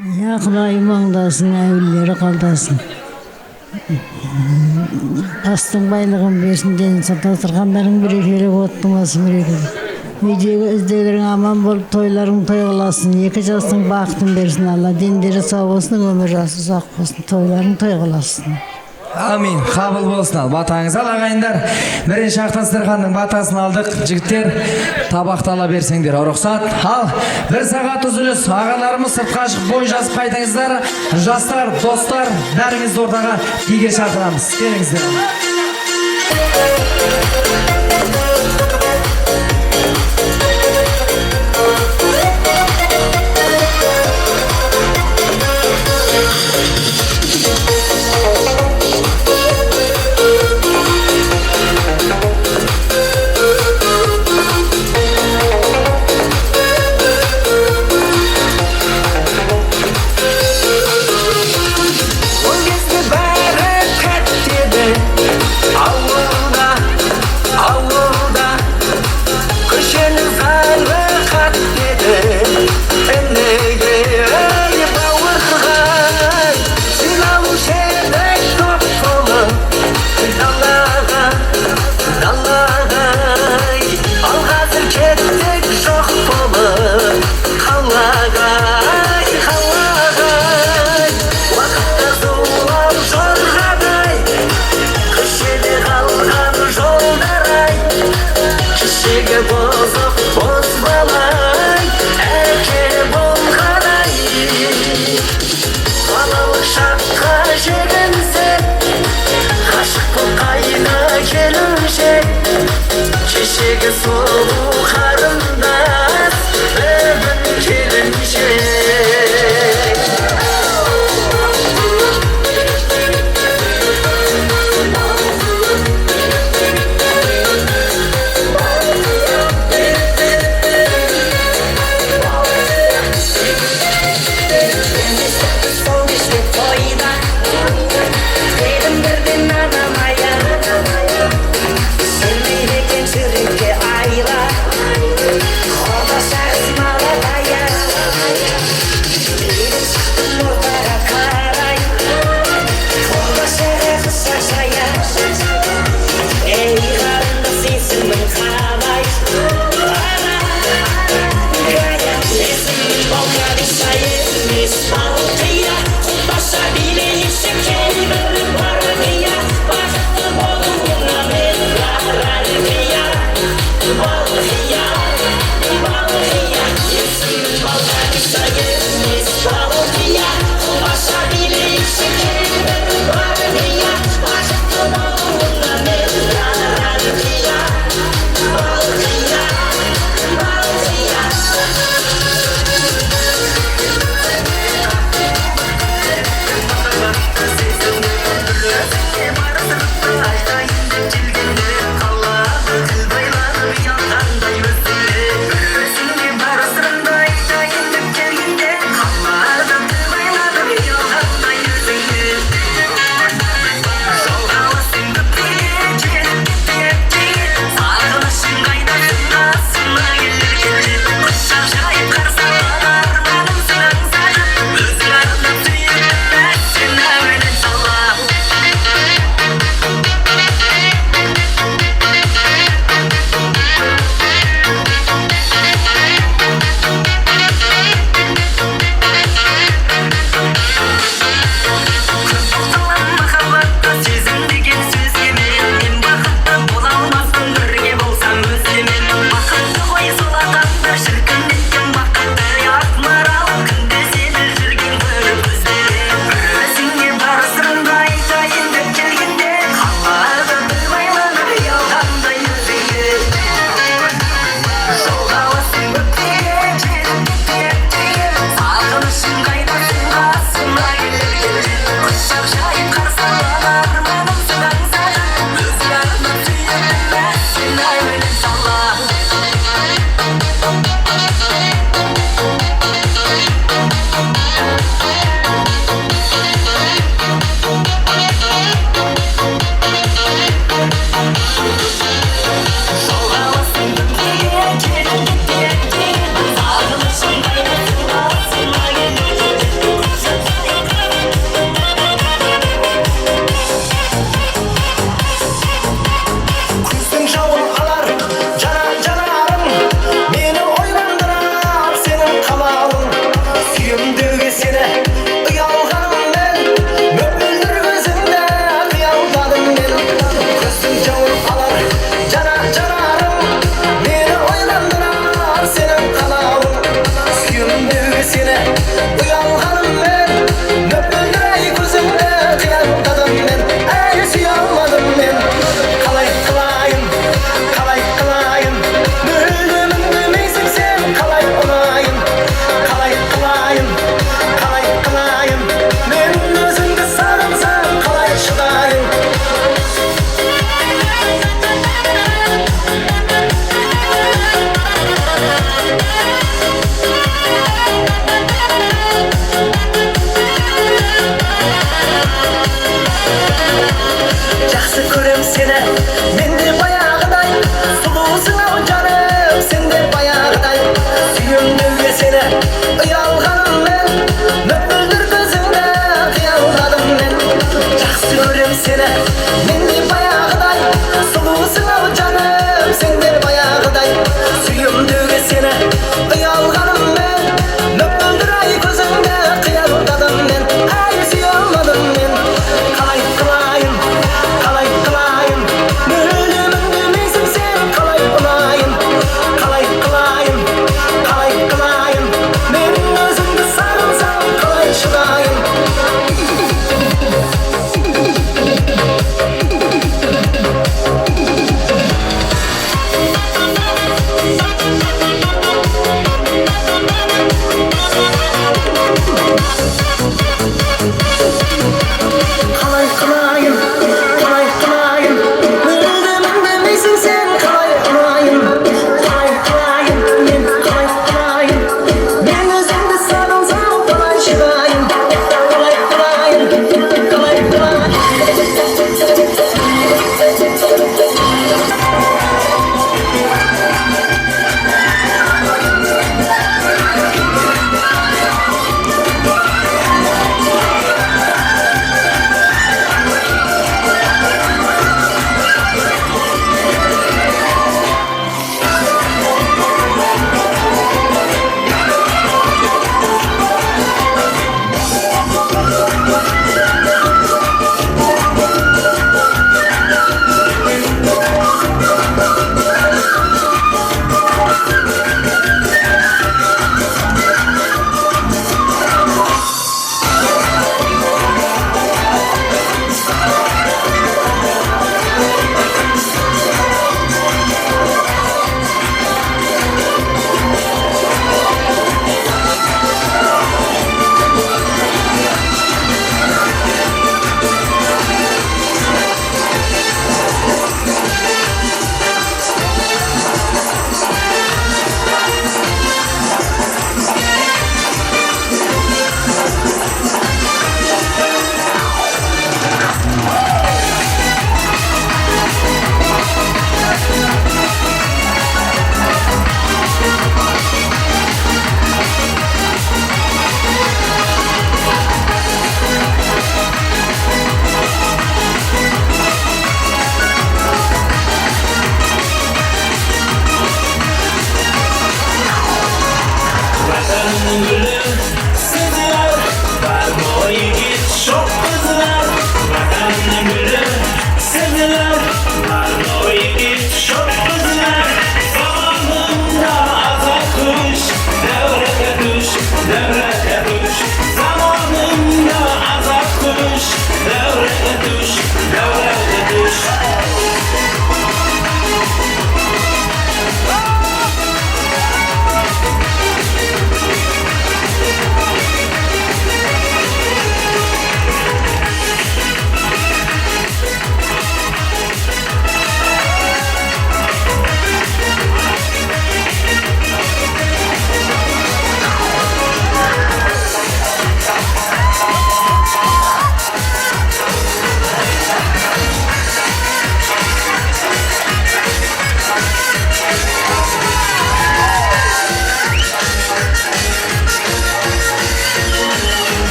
Ya Xudoyim oңдасын, әулілері қалдасын. Астың байлығын берсін, дені сата тұрғандарың бірекелі оттымасын бірекелі. Үйдегі іздегілерің аман болып, тойларың той қыласын. Екі жастың бақытын берсін Алла. Дендері сау болсын, өмір жасы ұзақ болсын, тойларың той қыласын. Амин. Қабыл болсын ал. Батаңыз ал ағайындар. Бірінші Ақтастырханның батасын алдық. Жігіттер табақты ала берсеңдер. Рұқсат. Ал. 1 сағат үзіліс. Ағаларымыз сыртқа шығып бой жазып қайтыңыздар. Жастар, достар, бәріңізді ортаға биге шақырамыз. Келіңіздер.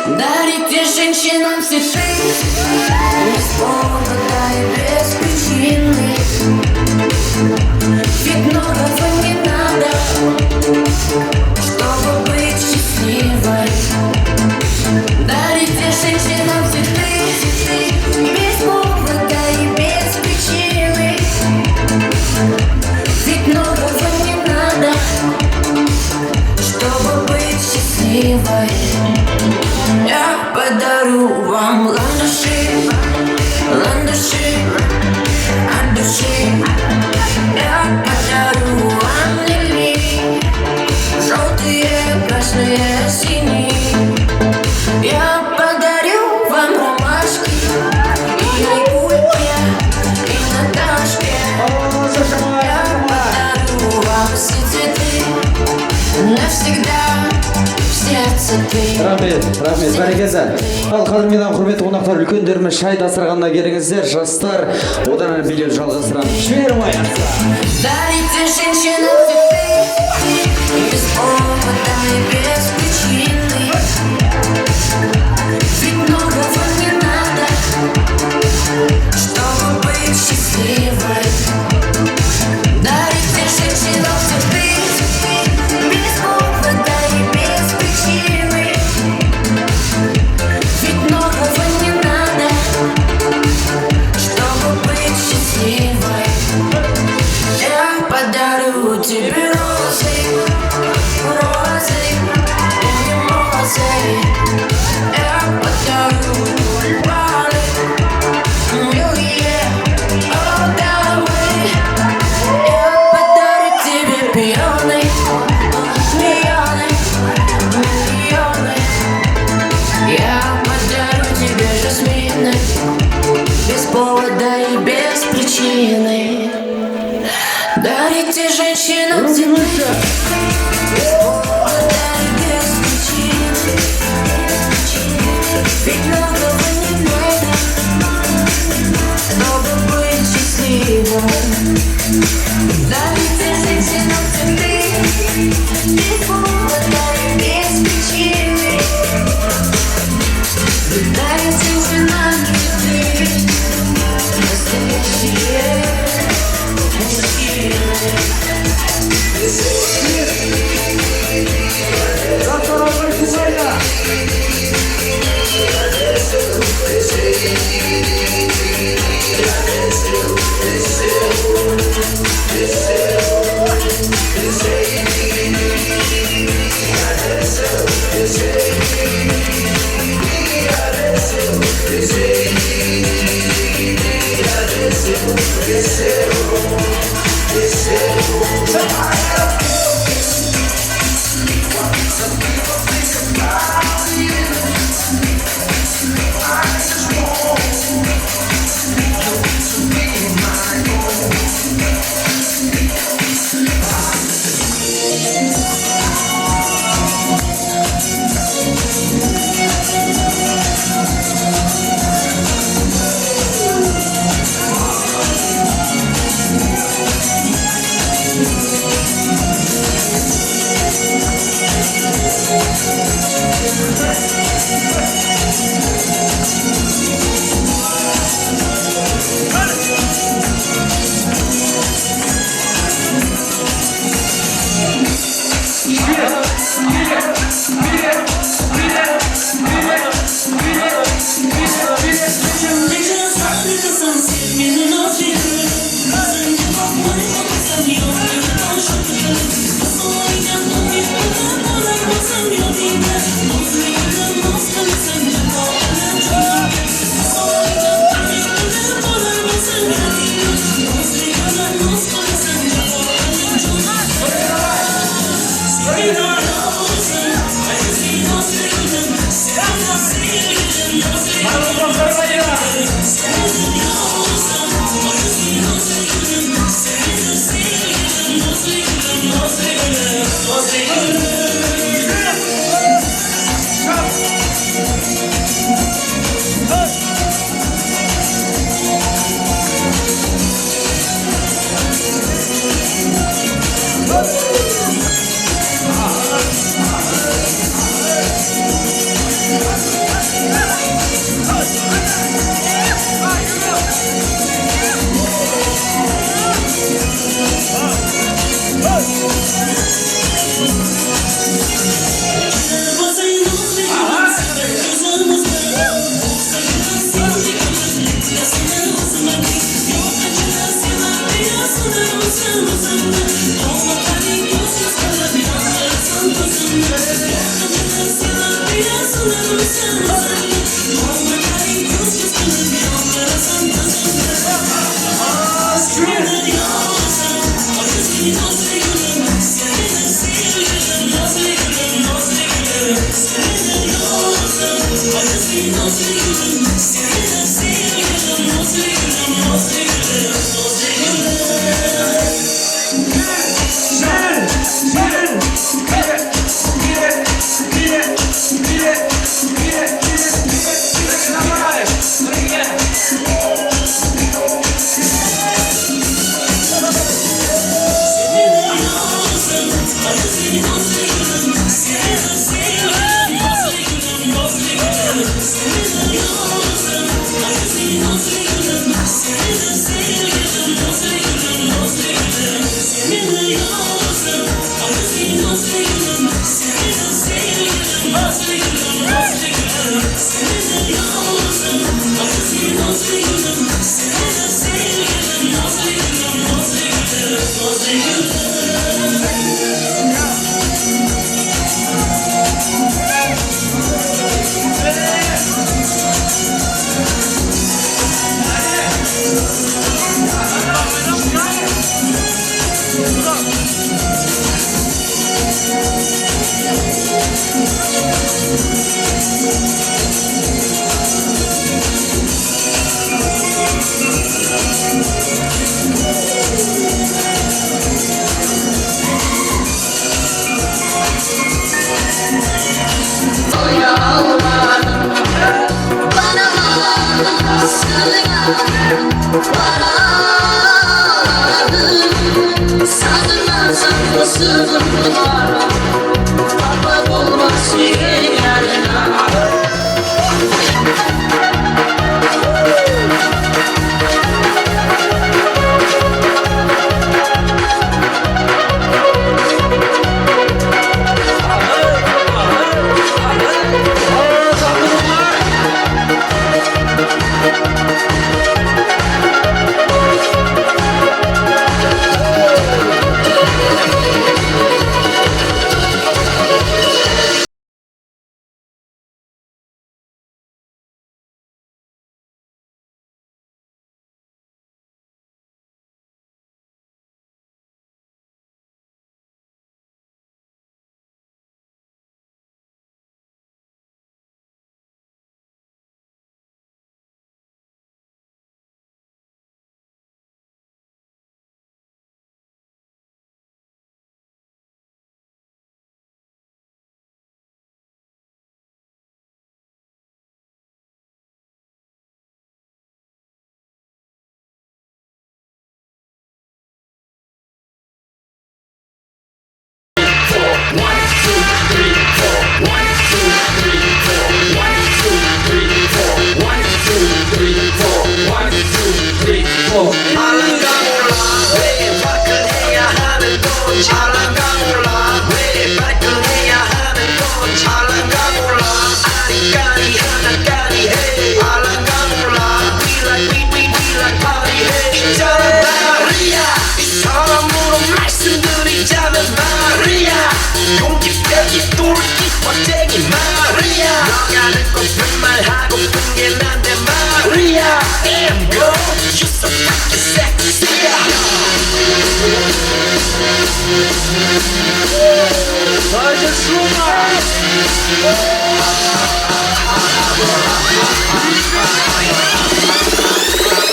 Дарите женщинам цветы без повода и без причины. Ведь многого не надо, чтобы быть счастливой. Дарите женщинам цветы без повода и без причины. Ведь многого не надо, чтобы быть счастливой. Я подарю вам ландыши, ландыши от души. Я подарю вам лилии, желтые, красные, синие. Я подарю вам ромашки и Айгульке, и Наташке. Я подарю вам все цветы навсегда. Рахмет, бәрекелді. Ал қадірменен құрметті қонақтар, үлкендеріміз шай дастарханына келіңіздер, жастар, одан әрі билеу жалғастырамыз. Жіберім аяқса. Дарите женщинам цветы без повода и без причины. Ведь многого не надо, чтобы быть счастливой. Дарите женщинам цветы без повода и без причины. Ведь многого не надо, чтобы быть счастливой. Я подарю тебе розы, розы и мимозы. Я подарю тюльпаны, милые отдавы. Я подарю тебе пионы, миллионы, миллионы. Я подарю тебе жасмины без повода и без причины. Дарите женщинам цветы без повода и без причины. Ведь многого не надо, чтобы быть счастливым. Дарите женщинам цветы без повода и без причины. Дарите женщинам цветы настоящие мужчины.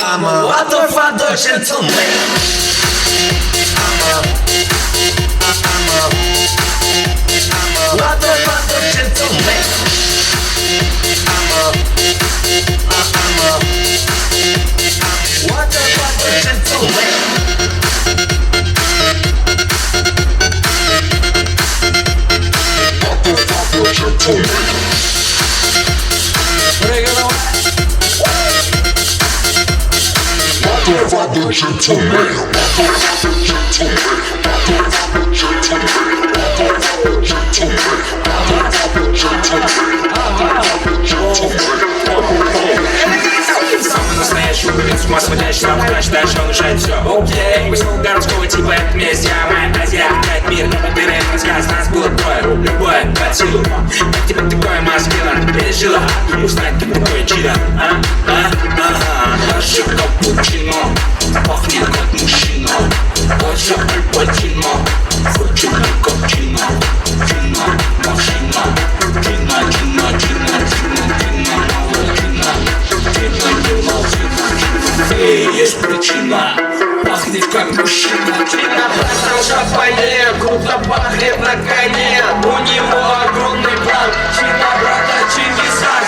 I'm a water father gentleman. I'm a water father gentleman. I'm a water father gentleman. Water father gentleman. Water father gentleman. Самый настоящий улиц, с ума сводящий, там врач, он решает все. Окей, высыл городского типа, это месть, я моя Азия, опять мир, дыры, рассказ, нас было двое, любое под силу. Как тебе такое маскила, пережила, узнать, как такое чудо. Даже капучино, пахнет как мужчина. Даже альпатино, хочу как кино. Кино, машина, кино, кино, кино, кино, кино, новая кино. Эй, есть причина, пахнет как мужчина. Брат шапане, круто пахнет на коне. У него огромный план, чина брата Чингисхан.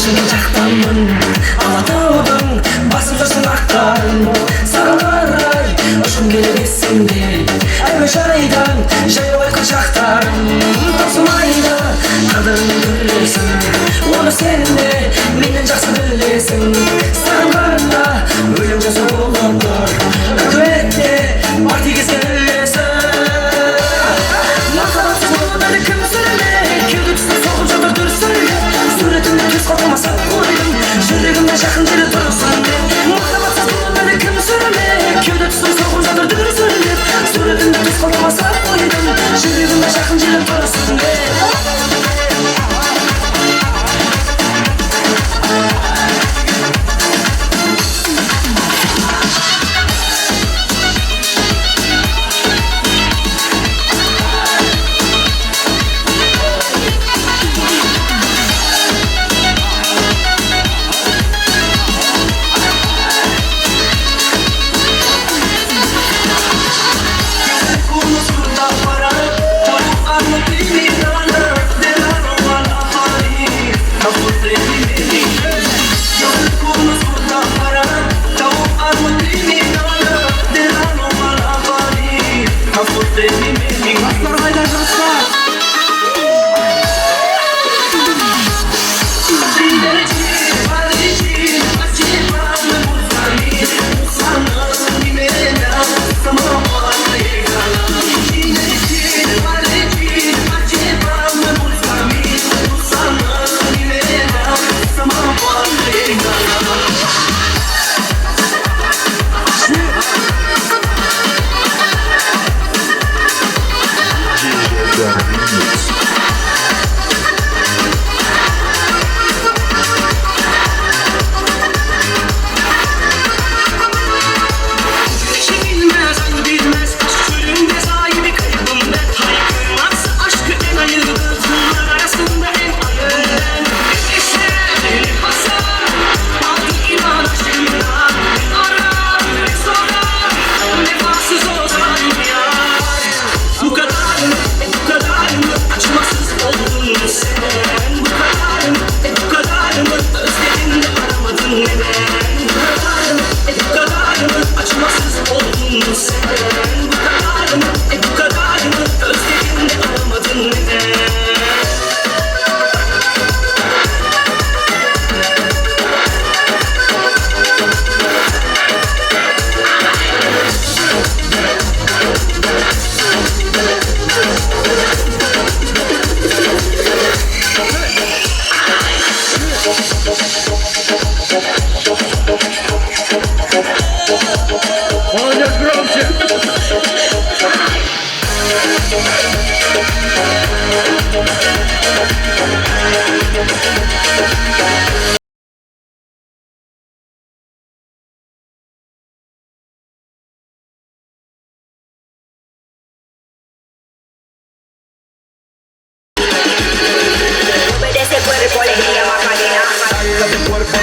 Başını çaktanmın Alatağudun basıp dursun aktarın Sana karar Aşkım gelebilsin değil Ayva şaraydan Şayavay kaçaktarın Dostum ayda Kadını görürsün Onu sen de Benden жақсы bilirsin Sana kararla Ölümce soğuludur Öküvette Parti gezgelirsin Makalatsız olanları kim söyler Kevde tüsün soğuk çadır dürsün Suretimde tüs kalmasa koydum Şerefimde şakın jeri durursun Makalatsız olanları kim söyler Kevde tüsün soğuk çadır dürsün Suretimde tüs kalmasa koydum Şerefimde şakın jeri durursun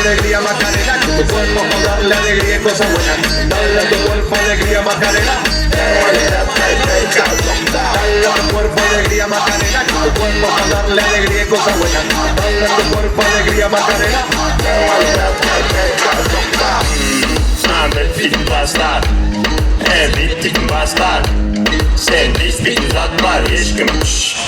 Alegría Macarena, tu cuerpo con darle alegría y cosas buenas. Dale a tu cuerpo alegría Macarena. Dale a tu cuerpo alegría Macarena, tu cuerpo con darle alegría y cosas buenas. Dale a tu cuerpo alegría Macarena. Bittin başlar bittin başlar Sen bittin zat var eşkim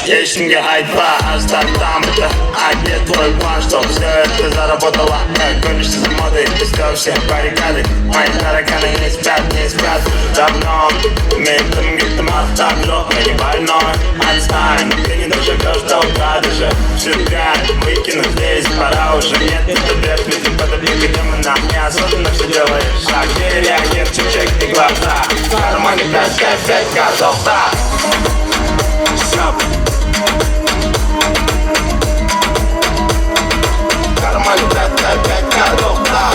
Eşimge haytla Hashtag дамыта А где твой план, чтоб все это заработало Гонишься за модой, искал все баррикады Мои тараканы не спят уже давно Ментом гитом автоглот, я не больной Отстань, ты не доживешь до утра даже Шутка, выкину здесь, пора уже Нет, не таблет, ведь подобни к демонам Неосознанно все делаешь шаг Реагир, чек не глаза В кармане 5 картов, да В кармане 5 картов, да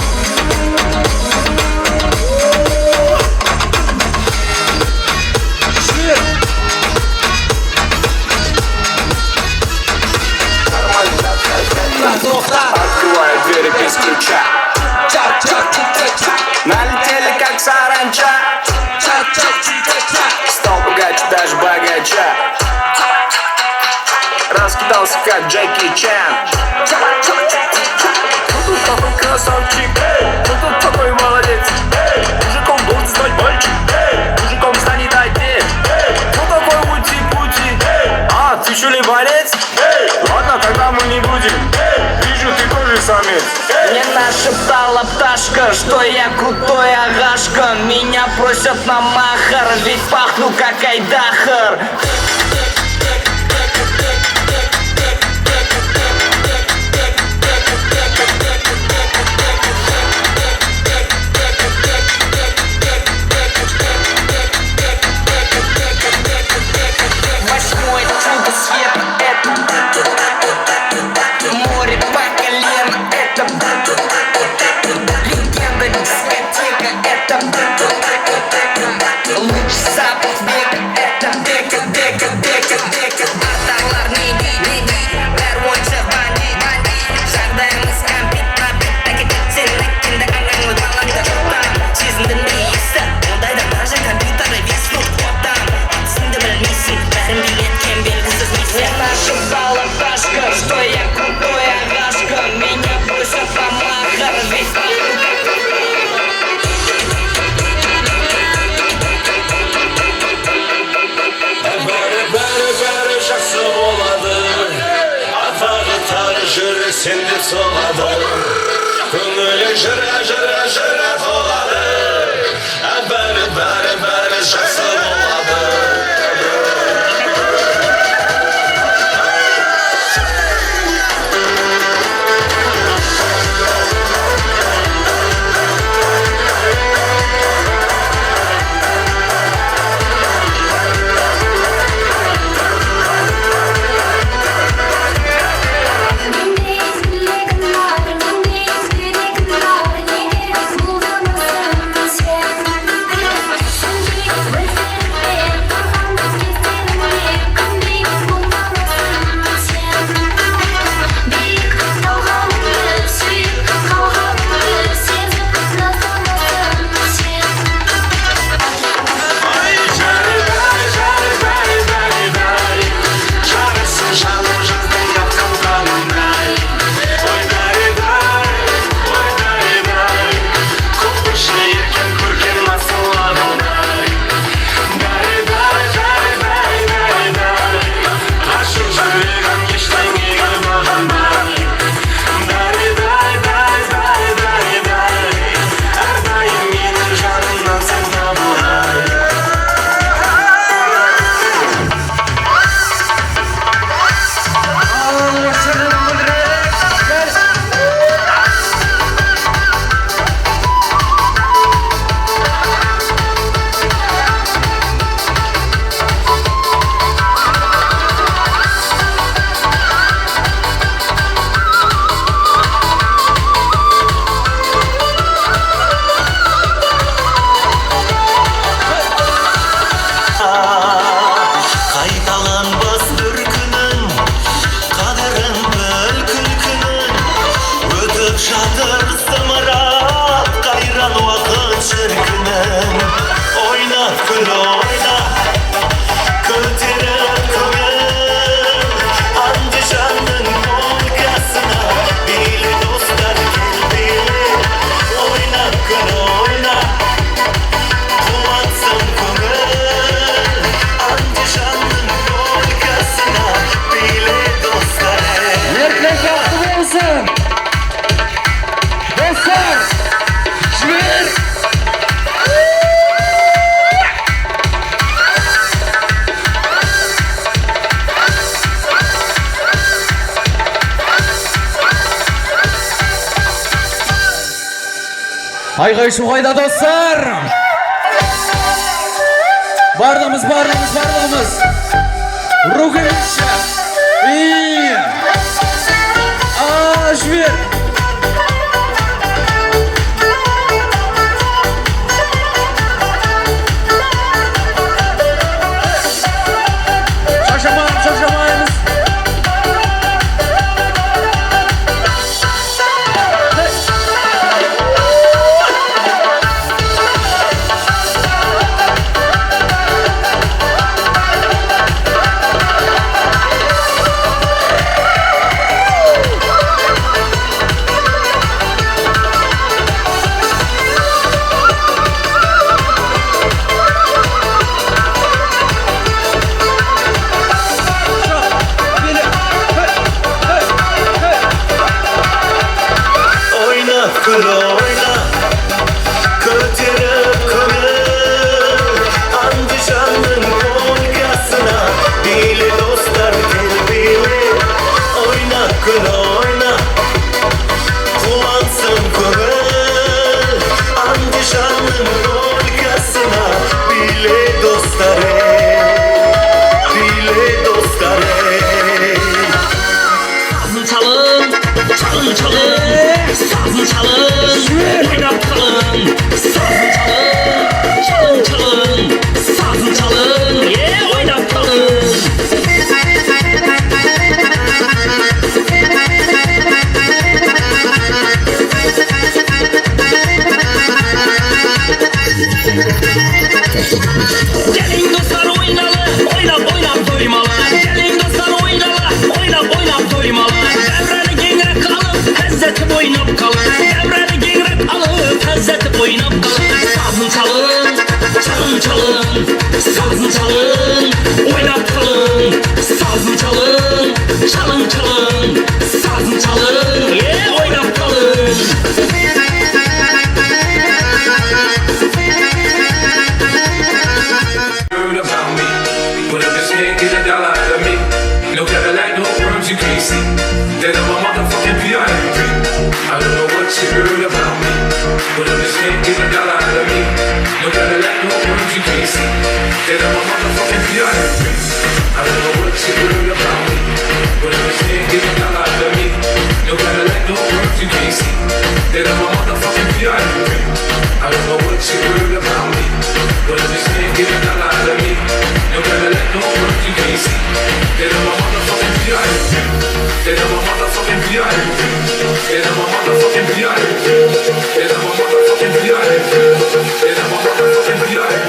Открываю двери без ключа Налетели как саранча Стал богаче, даже богача Раскидался как Джеки Чан красавчик, кто тут такой молодец? Мужиком должен стать мальчик, мужиком станет отец. Кто такой ути-пути? А, ты что ли борец? Ладно, тогда мы не будем. Вижу, ты тоже самец. Мне нашептала пташка, что я крутой агашка. Меня просят на махар, ведь пахну как айдахар. Восьмое чудо света — это море по колено, это легенда дискотека, это луч запах века, это дека. Арталарный бит, бәрбойша бандит. Жағдайымыз кәмпит пробит, әкететсен әккенді аңаңыз балаңды жоқтан. Сезіндің бе есі, ондайда даже компьютеры весну оттан. Атысыңды білмейсің, бәрін билеткен белгісіз миссия. Мне нашептала пташка, что я крутой агашка. Меня просят на махар, ведь пахну как Бәрі жақсы болады, атағы тағы жүрек сендеп соғады. Көңілің жыра толады, бәрі жақсы болады. Қайталанбас бір күнің, қадірін біл күлкінің. Өтіп жатыр зымырап, қайран уақыт шіркінің. Ойнап күл ойнап, көтеріп көңіл. Андижанның полкасына билі достар келді. Ойнап күл ойнап, қуатсың көңіл. Андижанның полкасына билі достар. Erkek yaxshi bo'lsin. Dostlar, jibir. Ayğay şu qayda dostlar. Bardığımız. Rukimişe. İyi. Jibir. Şaşamayınız. gül oyna Köterip kömür Andijan'ın polkasına Bile dostlar telbili Oyna gül oyna Kulansın kömür Andijan'ın polkasına Bile dostlar Bile dostlar Sazın çalın, çalın çalın Sazın çalın, oynap kalın Sazın çalın, çalın çalın Sazın çalın, oynap kalın Gelin dostlar oynalı, oynap oynap doymalı Gelin dostlar oynalı, oynap oynap doymalı Devreni gengrek alıp, hezzeti oynap kalın Devreni gengrek alıp, hezzeti oynap kalın Sazın çalın, çalın çalın Sazın çalın, oynap kalın Sazın çalın, çalın çalın Sazın çalın, oynap kalın About me, but if this man get $1 out of me, no Cadillac, no perms, you can't see that I'm a motherfucking VIP. I don't know what you heard about me, but if this man get $1 out of me, no Cadillac, no perms, you can't see that I'm a motherfucking VIP. I don't know what you heard about me, but if this man get $1 out of me, no Cadillac, no perms, you can't see that I'm a motherfucking VIP. I don't know what you heard about me, but if this man get $1 out of me, no Cadillac, no perms, you can't see that I'm a motherfucking VIP. That I'm a motherfucking VIP. That I'm a motherfucking VIP. That I'm a motherfucking VIP. That I'm a motherfucking VIP.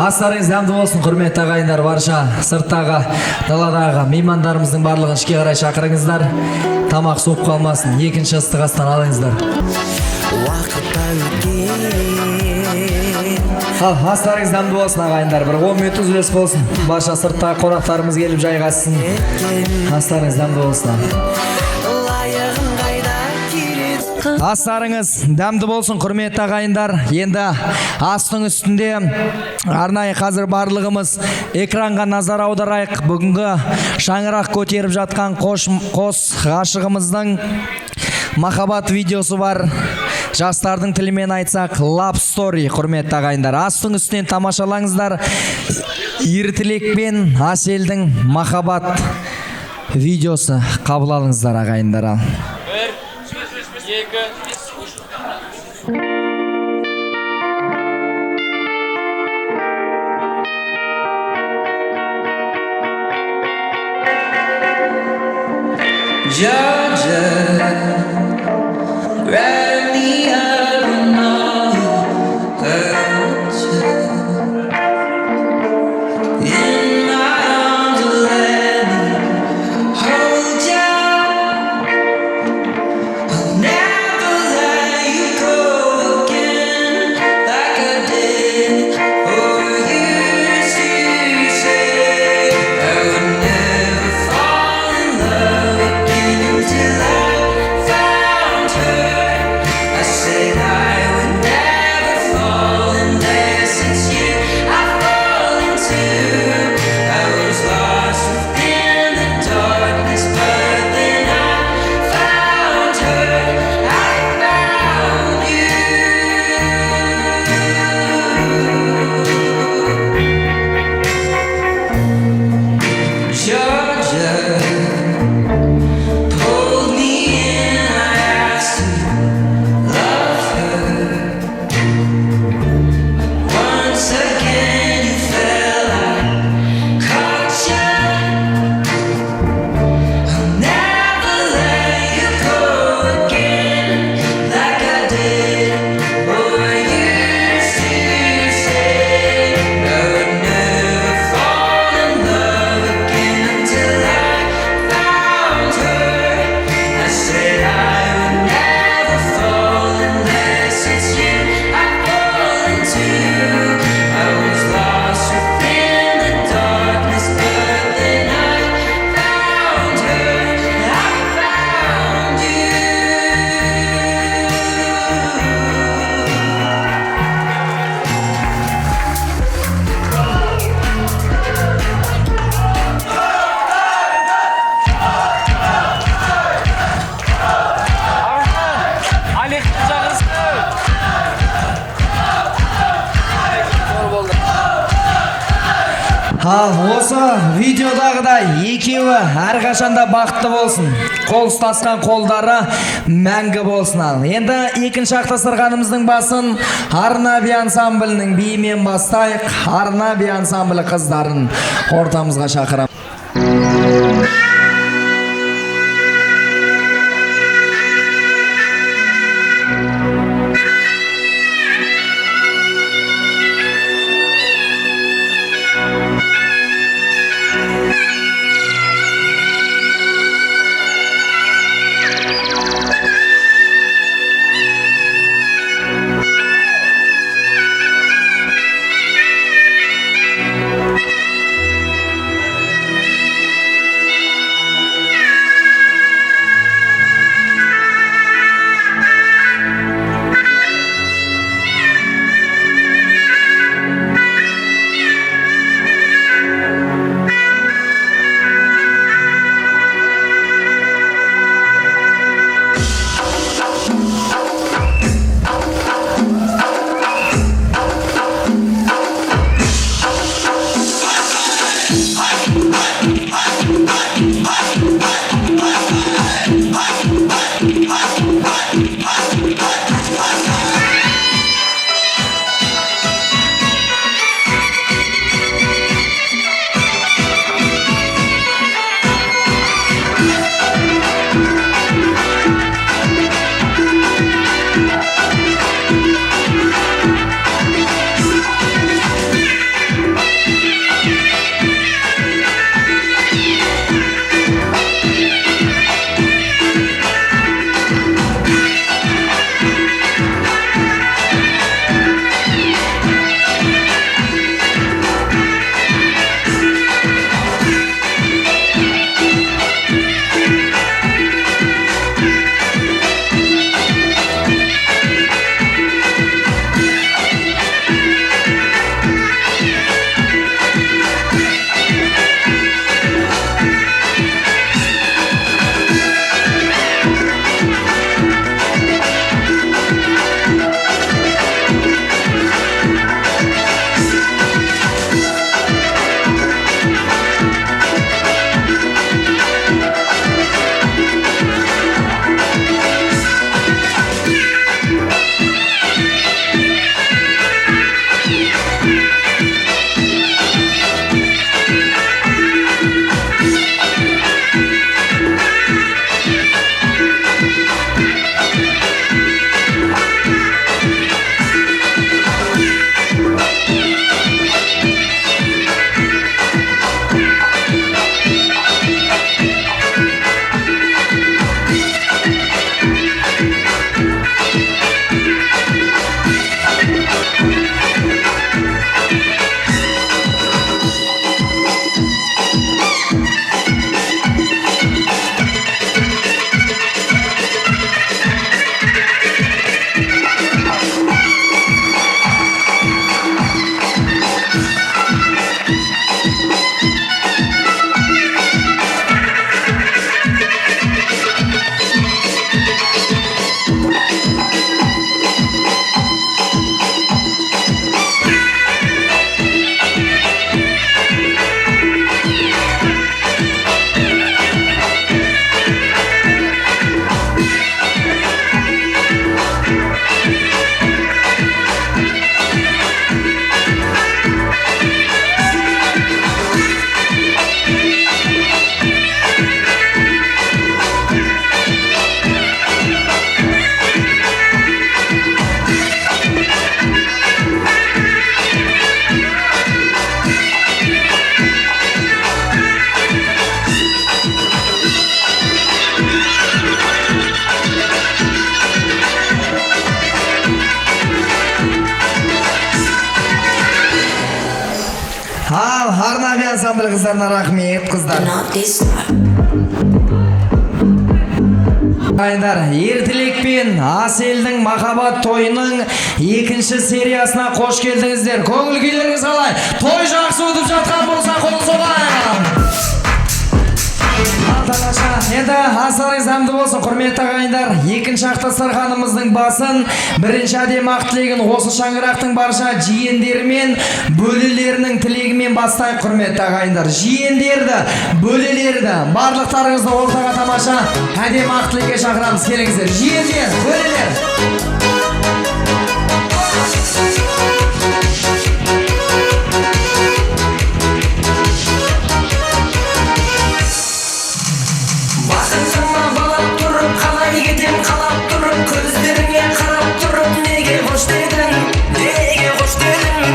Астарыңыз дәмді болсын, құрметті ағайындар, барша сырттағы, даладағы меймандарымыздың барлығын ішке қарай шақырыңыздар. Тамақ соғып қалмасын, екінші ыстық астан алыңыздар. Астарыңыз дәмді болсын, ағайындар, бір 10 минут үзіліс болсын. Барша сырттағы қонақтарымыз келіп жайғассын. Астарыңыз дәмді болсын. Астарыңыз дәмді болсын, құрметті ағайындар. Енді астың үстінде арнайы қазір барлығымыз экранға назар аударайық. Бүгінгі шаңырақ көтеріп жатқан қос ғашығымыздың махаббат видеосы бар. Жастардың тілімен айтсақ, Love Story, құрметті ағайындар. Астың үстінен тамашалаңыздар. Ертілекпен Аселдің махаббат видеосы қабыл алыңыздар, ағайындар. Georgia, right me up and all hurt you. In my arms, let me hold you. I'll never let you go again, like I did. Oh, you used to say I would never fall in love again till I Ал осы видеодағыдай екеуі әрқашанда бақытты болсын. Қол ұстасқан қолдары мәңгі болсын. Ал енді екінші ақтастырғанымыздың басын Арна би ансамблінің биімен бастайық. Арна би ансамблі қыздарын ортамызға шақырам. Ал Арна би ансамблі қыздарына рахмет қыздар. Ағайындар, ертілікпен Аселдің махаббат тойының екінші сериясына қош келдіңіздер. Көңіл күйлеріңіз қалай? Той жақсы өтіп жатқан болса қол соғайық. Алтанаша Енді асарыңыз әмді болсын, құрметті ағайындар. Екінші ақ дастарханымыздың басын, бірінші әдемі ақ тілегін осы шаңырақтың барша жиендері мен бөлелерінің тілегімен бастайық, құрметті ағайындар. Жиендерді, бөлелерді, барлықтарыңызды ортаға тамаша әдемі ақ тілекке шақырамыз. Келіңіздер. Жиендер, бөлелер. Қалап тұрып, көздеріңе қарап тұрып, неге қош дедің, неге қош дедің.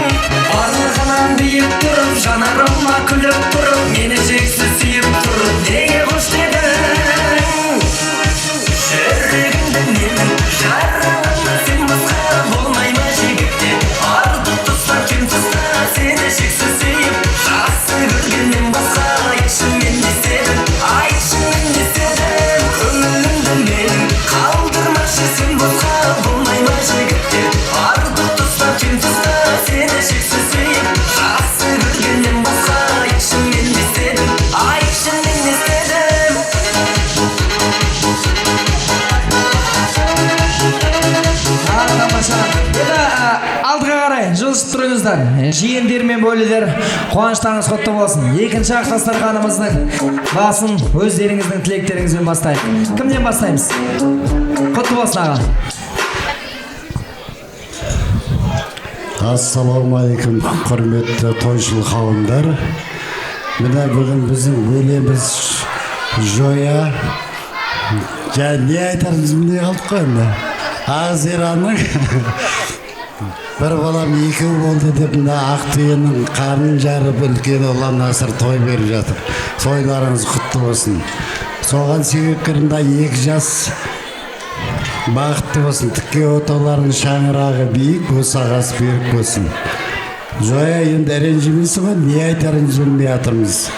Барлығынан биік тұрып, жанарыма күліп тұрып, мені шексіз сүйіп тұрып, неге қош дедің. Жүрегімді менің жаралана сен басқа болмай ма жігітте, артық тұста кем тұста сені шексіз сүйіп, жақсы көргеннен басқа айтшы мен не істедім, айтшы мен не істедім, көңілімді менің қалдырмашы сен босқа болмай ма жігітте, артық тұста кем тұста сені шексіз сүйіп, жақсы көргеннен басқа айтшы мен не істедім, айтшы мен не істедім. Тамаша. Алдыға қарай жылжып тұрыңыздар. Жиендер мен бөлелер, қуаныштарыңыз құтты болсын. Екінші ақ дастарханымыздың басын өздеріңіздің тілектеріңізбен бастайық. Кімнен бастаймыз? Құтты болсын аға. Ассалаумағалейкум, құрметті тойшыл қауымдар. Міне бүгін біздің бөлеміз жоя. Не айтарымыз міне қалдық қой енді. Азираның бір балам екеу болды деп мына Ақтүйенің қарнын жарып үлкен ұлан асыр той беріп жатыр. Тойларыңыз құтты болсын. Соған себепкерінде 2 жас бақытты болсын. Тікке отауларының шаңырағы биік, босағасы берік болсын. Жоя енді ренжімейсің ғой, не айтарымыз білмей жатырмыз.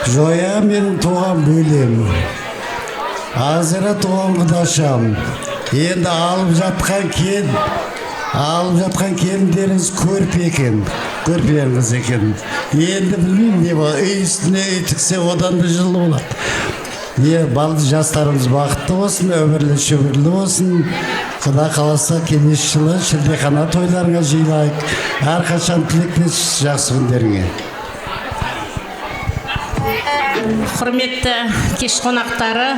Жоя менің туған бөлем. Азира туған құдашам. Енді алып жатқан келіндеріңіз көрпе екен, көрпеңіз екен. Енді білмеймін не бар, үй үстіне үй тіксе одан да жылы болады. Балды жастарымыз бақытты болсын, өмірлі шөбірлі болсын. Құда қаласа келесі жылы шілдехана тойларыңа жиылайық. Әрқашан тілектес жақсы күндеріңе. Құрметті кеш қонақтары,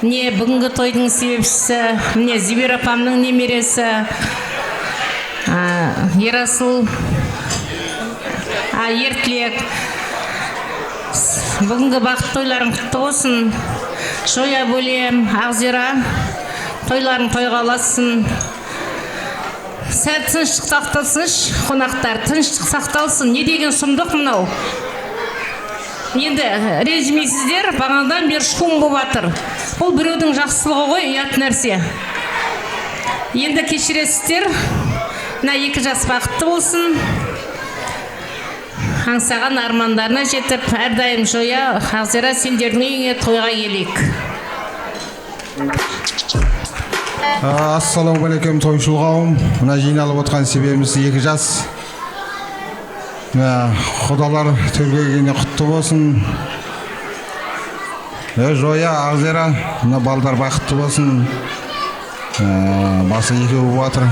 не бүгінгі тойдың себепшісі, міне Зибер апамның немересі Ерасыл, Ертілек. Бүгінгі бақыт тойларың құтты болсын. Жоя бөлем, Ақзира, тойларың тойға аласын. Сәл тыныштық сақталсыншы, қонақтар, тыныштық сақталсын. Не деген сұмдық мынау? Енді ренжімейсіздер, бағанадан бері шум болып жатыр. Бұл біреудің жақсылығы ғой, ұят нәрсе. Енді кешіресіздер. Мына 2 жас бақытты болсын. Аңсаған армандарына жетіп, әрдайым Жоя, Ақзира, сендердің үйіңе тойға келейік. Ассалаумағалейкум, тойшыл қауым. Мына жиналып отқан себебіміз 2 жас. Құдалар төргегіне құтты болсын. Жоя, Ақзира, мына балдар бақытты болсын. Басы екеу болып жатыр.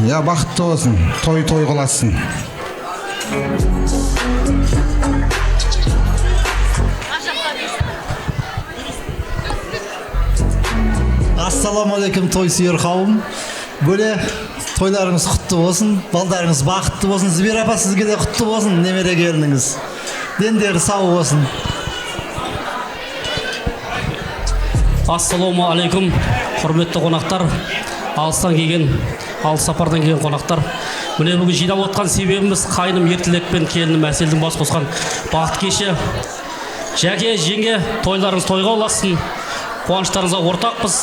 Бақытты болсын, той қыласын. Ассалаумағалейкум, той сүйер қауым. Бөле тойларыңыз құтты болсын, балдарыңыз бақытты болсын. Зибер апа, сізге де құтты болсын, немере келініңіз. Дендері сау болсын. Ассалаумағалейкум, құрметті қонақтар, алыстан келген, алыс сапардан келген қонақтар. Міне бүгін жиналып отқан себебіміз қайным Ертілек пен келінім Әселдің бас қосқан бақыт кеші. Жәке, жеңге, тойларыңыз тойға оласын, қуаныштарыңызға ортақпыз.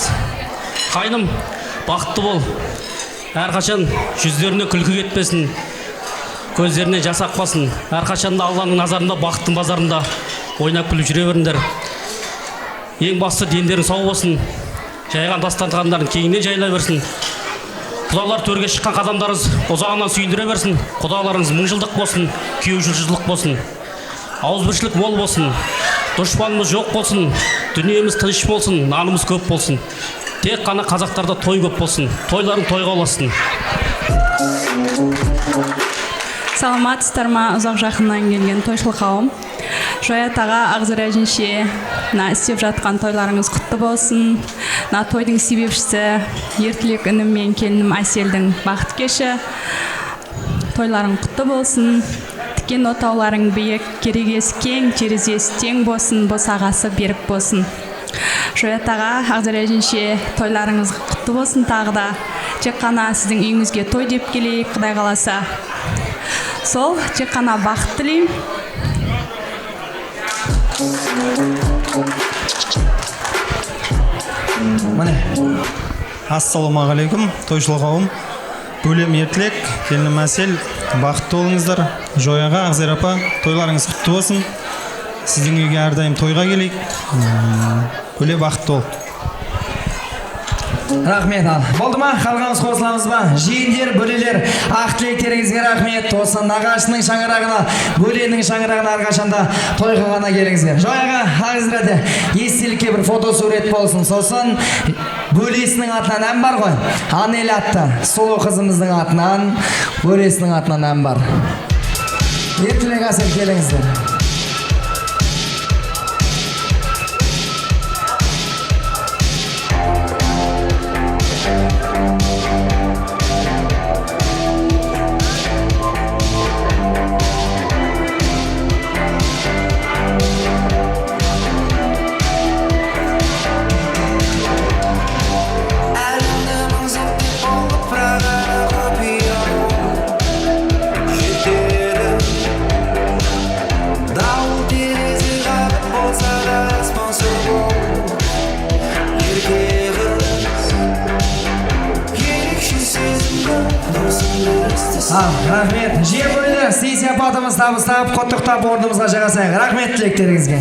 Қайным, бақытты бол. Әрқашан жүздеріне күлкі кетпесін, көздеріне жас ақпасын. Әрқашан да Алланың назарында, бақыттың базарында ойнап күліп жүре беріңдер. Ең басты дендерің сау болсын. Жайған дастархандарын кеңінен жайыла берсін. Құдалар төрге шыққан қадамдарыңыз ұзағынан сүйіндіре берсін. Құдаларыңыз мың жылдық болсын, күйеу жылжылық болсын. ауызбіршілік мол болсын, дұшпанымыз жоқ болсын, дүниеміз тыныш болсын, нанымыз көп болсын. Тек қана қазақтарда той көп болсын, тойларың тойға ұлассын. Саламатсыздар ма, ұзақ жақыннан келген тойшыл қауым. Жоят аға, Ағзыра жеңше, істеп жатқан тойларыңыз құтты болсын. Тойдың себепшісі ертілек інім мен келінім Әселдің бақыт кеші. Тойларың құтты болсын. Тікен отауларың биік, керегесі кең, терезесі тең болсын, босағасы берік болсын. Жоят аға, Ағзыра жеңше, тойларыңыз құтты болсын тағы да. Тек қана сіздің үйіңізге той деп келейік, Құдай қаласа. Сол, тек қана бақыт тілеймін. Міне. Ассалаумағалейкум, тойшыл қауым. Бөлем ертілек, келінім Әсел, бақытты болыңыздар. Жояға, Ағзер апа, тойларыңыз құтты болсын. Сіздің үйге әрдайым тойға келейік. Бөле бақытты бол. Рахмет ал. Болды ма? Қалғанымыз қосыламыз ба? Жиендер, бөлелер, ақ тілектеріңізге рахмет. Осы нағашының шаңырағына, бөленің шаңырағына арқашанда тойға ғана келіңіздер. Жояға, Ағзырады, естелікке бір фотосурет болсын. Сосын бөлесінің атынан ән бар ғой. Анел атты. Сұлу қызымыздың атынан, бөлесінің атынан ән бар. Ертілек Әсел келіңіздер. Рахмет. Жер бөлі сый апатымыз табыстап, құттықтап орнымызға жағасайық. Рахмет тілектеріңізге.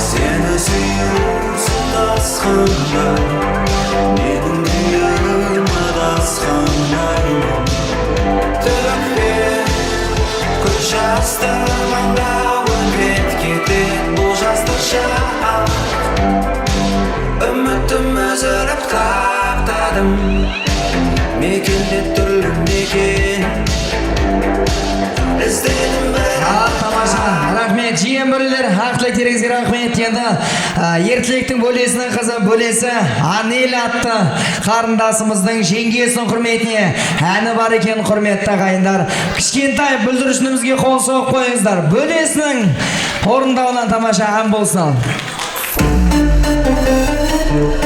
Seni seviyorsun aslanlar, benim gülüm adaslanlar. Tüpür, kuş astırmanda öpet gidip bu jastır şah. Ümitim üzülüp kaptadım, mekinde türlü mekin. Рахмет, жиен бөлелер, ақ тілектеріңізге рахмет. Енді ертілектің бөлесінің қызы бөлесі Анел атты қарындасымыздың жеңгесінің құрметіне әні бар екен, құрметті ағайындар. Кішкентай бүлдіршінімізге қол соғып қойыңыздар. Бөлесінің орындауынан тамаша ән болсын. Bye.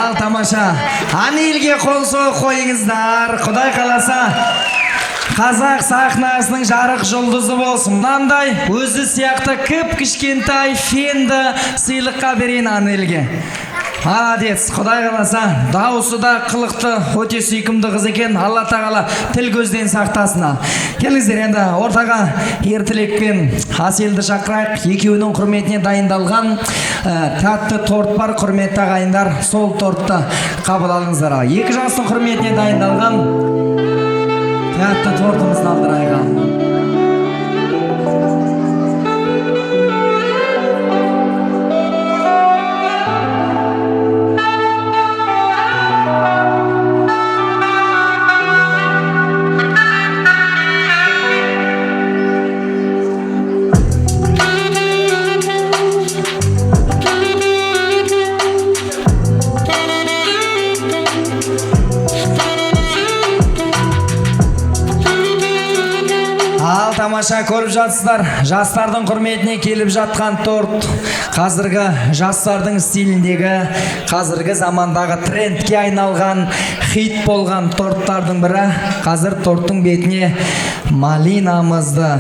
Ал тамаша. Аны елге қол соғып қойыңыздар. Құдай қаласа қазақ сахнасының жарық жұлдызы болсын. Мынандай өзі сияқты кіп-кішкентай фенді сыйлыққа берейін аны елге. Молодец, Құдай қаласа, дауысы да қылықты, өте сүйкімді қыз екен. Алла тағала тіл көзден сақтасына. Келіңіздер енді ортаға ертілекпен Аселді шақырайық. Екеуінің құрметіне дайындалған тәтті торт бар, құрметті ағайындар. Сол тортты қабыл алыңыздар. Екі жастың құрметіне дайындалған тәтті тортымызды алдырайық. Тамаша көріп жатсыздар, жастардың құрметіне келіп жатқан торт қазіргі жастардың стиліндегі, қазіргі замандағы трендке айналған, хит болған торттардың бірі. Қазір торттың бетіне малинамызды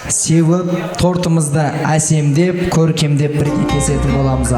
сеуіп, тортымызды әсемдеп, көркемдеп бірге кесетін боламыз.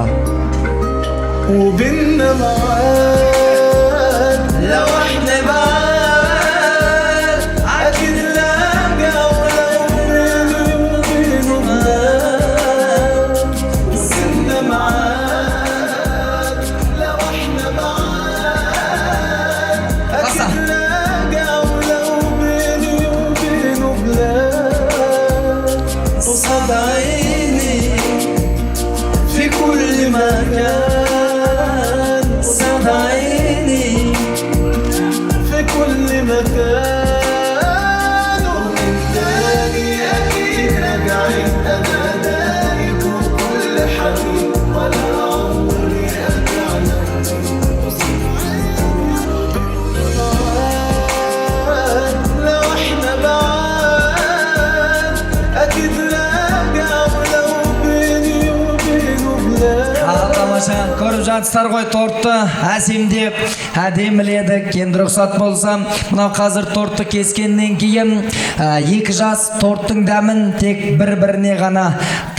Көріп жатсыздар ғой, тортты әсемдеп, әдеміледік. Енді рұқсат болса, мынау қазір тортты кескеннен кейін екі жас торттың дәмін тек бір-біріне ғана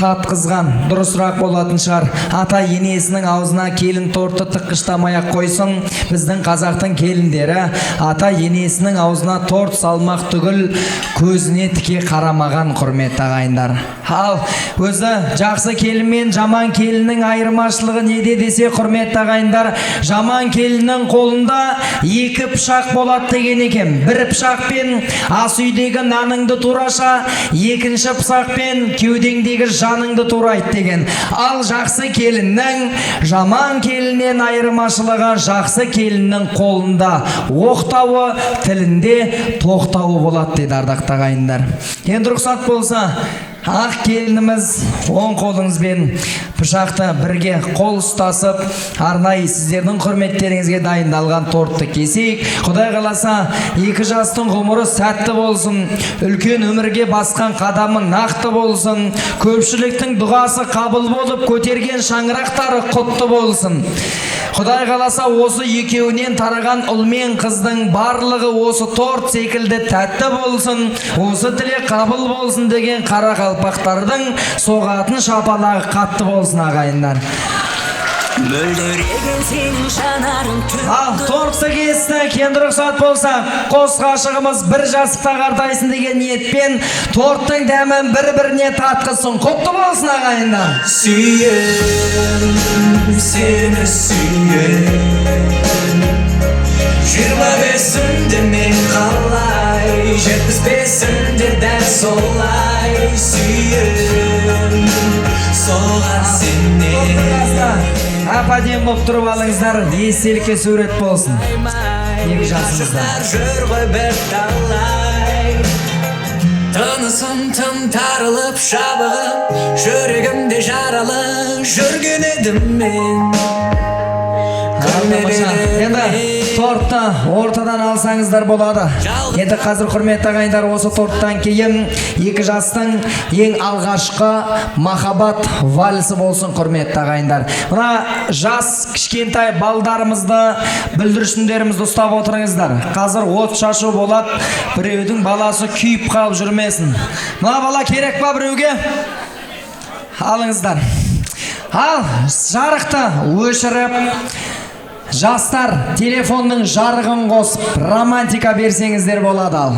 татқызған дұрысырақ болатын шығар. Ата енесінің аузына келін тортты тыққыштамай-ақ қойсын. Біздің қазақтың келіндері ата енесінің аузына торт салмақ түгіл көзіне тіке қарамаған, құрметті ағайындар. Ал өзі жақсы келін мен жаман келіннің айырмашылығы неде десе, құрметті ағайындар, жаман келіннің қолында екі пышақ болады деген екен. Бір пышақпен ас үйдегі наныңды тураша, екінші пышақпен кеудеңдегі жаныңды турайды деген. Ал жақсы келіннің жаман келіннен айырмашылығы, жақсы келіннің қолында оқтауы, тілінде тоқтауы болады дейді ардақты ағайындар. Енді рұқсат болса, ақ келініміз оң қолыңызбен пышақты бірге қол ұстасып, арнайы сіздердің құрметтеріңізге дайындалған тортты кесейік. Құдай қаласа, екі жастың ғұмыры сәтті болсын, үлкен өмірге басқан қадамың нақты болсын, көпшіліктің дұғасы қабыл болып, көтерген шаңырақтары құтты болсын. Құдай қаласа, осы екеуінен тараған ұл мен қыздың барлығы осы торт секілді тәтті болсын, осы тілек қабыл болсын деген қарақалпақтардың соғатын шапалағы қатты болсын ағайындар. Ал тортты кестік, енді рұқсат болса, қос ғашығымыз бір жасықта қартайсын деген ниетпен торттың дәмін бір-біріне татқызсын. Құтты болсын ағайындар. Сүйем, сені сүйем, 25-інде мен қалай, 75-інде дәл солай сүйем, соған сенем. Ападем болып тұрып алыңыздар, естелікке сурет болсын. Екі жасыңыздар. Жүр ғой бір талай, тынысым тым тарылып шабығып, жүрегімде жаралы жүрген едім мен. Енді тортты ортадан алсаңыздар болады. Енді қазір құрметті ағайындар, осы торттан кейін екі жастың ең алғашқы махаббат вальсы болсын құрметті ағайындар. Мына жас кішкентай балдарымызды, бүлдіршіндерімізді ұстап отырыңыздар. Қазір от шашу болады, біреудің баласы күйіп қалып жүрмесін. Мына бала керек па біреуге? Алыңыздар. Ал жарықты өшіріп, жастар телефонның жарығын қосып, романтика берсеңіздер болады. Ал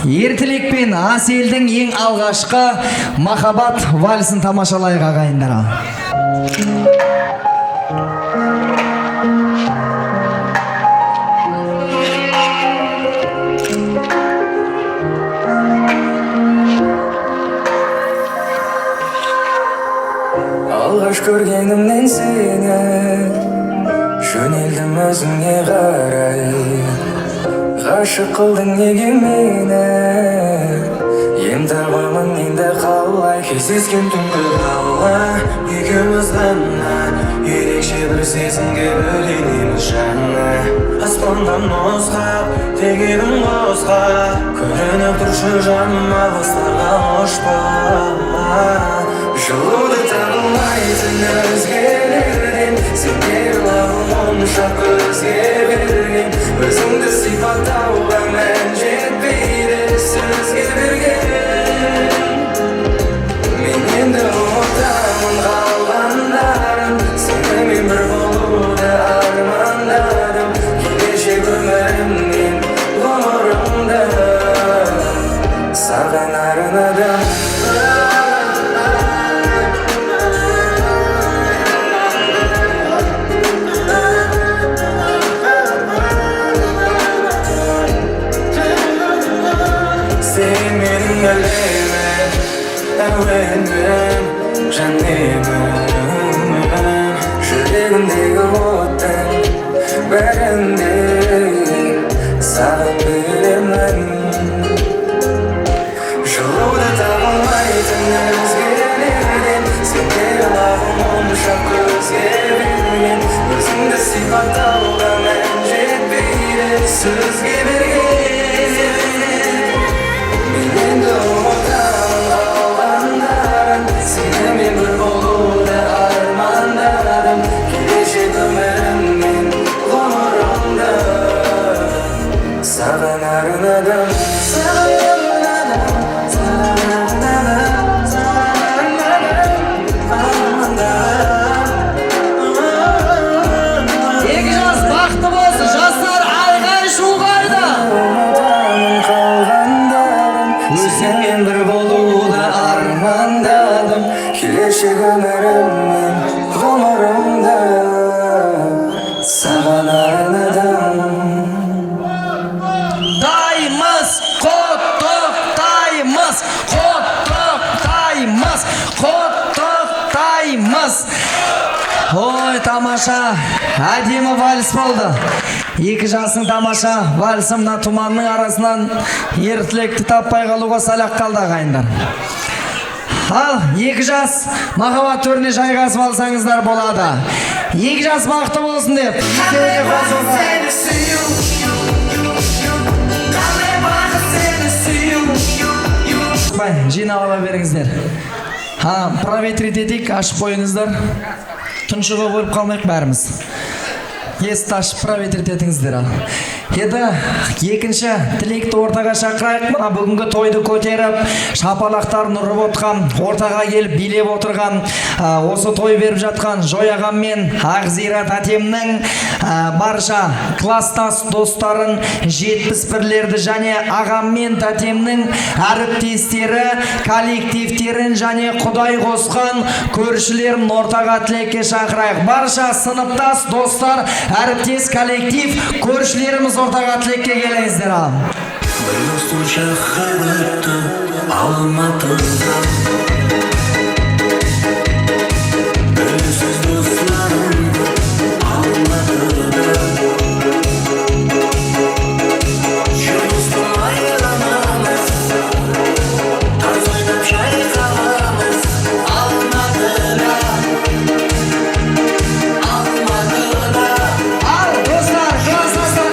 ертілік пен Аселдің ең алғашқы махаббат вальсын тамашалайық ағайындар. Алғаш көргенімнен сені жөнелдім өзіңе қарай, ғашық қылдың неге мені, ем табамын енді қалай, кездескен түнгі ауа екеуміз ғана, ерекше бір сезімге бөленеміз жаны. Аспандан нұсқап тегедің қосқа, көрініп тұршы жаным алыстарға ұшпа. Жылуды табылмайтын өзгелерден, сенде лағым онша көзге берген, өзіңді сипаттауға мән жетпейді сөзге берген. Мен енді ұмытамын қалғандарын, сенімен бір болуды армандадым, келешек өмірімнен ғұмырымды саған арнадым. Әуенім, жанемім, жүрегімдегі оттың бәрінде саған беремін. Жылуды табылмайтын өзгелерден, сенде лағым онша көзге берген, өзіңді сипаттауға мән жетпейді сөзге берген. Мен енді ұмытамын қалғандарын, сенімен бір болуды армандадым, келешек өмірімнен ғұмырымды саған арнадым. Екі жас бақытты болсын, жастар алға шуғайды. Өзіңмен бір болуды армандадым, келешек өміріммен ғұмырымды саған арнадым. Таймыз, құттықтаймыз, құттықтаймыз, құттықтаймыз. Ой, тамаша, әдемі вальс болды. Екі жасың тамаша вальсы мына тұманның арасынан ертілекті таппай қалуға салақ қалды ағайындар. Ал екі жас махаббат төріне жайғасып алсаңыздар болады. Екі жас бақытты болсын деп. Жинап ала беріңіздер. Проветрить етейік, ашып қойыңыздар. Тұншығы көріп қалмайық бәріміз. Есті ашып проветрить етіңіздер. Еді екінші тілекті ортаға шақырайық. Мына бүгінгі тойды көтеріп, шапалақтарын ұрып отқан, ортаға келіп билеп отырған, осы той беріп жатқан Жояғам мен Ақзира тәтемнің барша класстас достарын, 71-лерді және ағам мен тәтемнің әріптестері, коллективтерін және Құдай қосқан көршілерін ортаға тілекке шақырайық. Барша сыныптас достар, әріптес коллектив, көршілеріміз ортаға тілекке келіңіздер. Бір достың шақырып өтті Алматыда, үнсіз достарым Алматыда. Жұмыстың айламамыз, таз ойнап шайқаламыз Алматыда, Алматыда. Ал достар, класстастар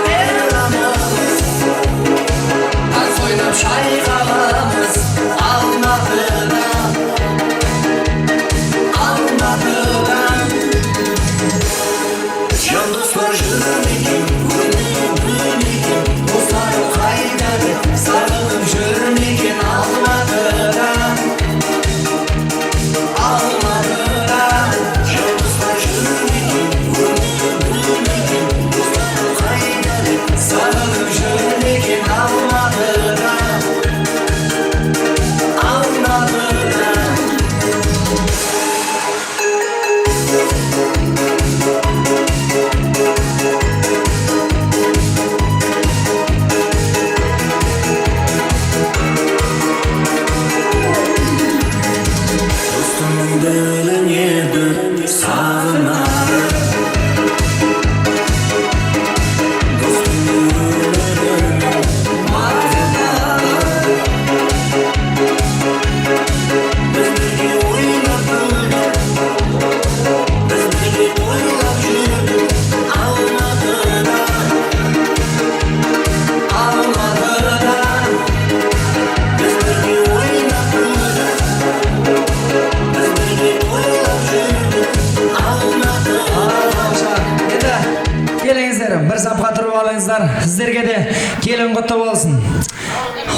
жігіттер, бір сапқа тұрып алыңыздар. Сіздерге де келін құтты болсын.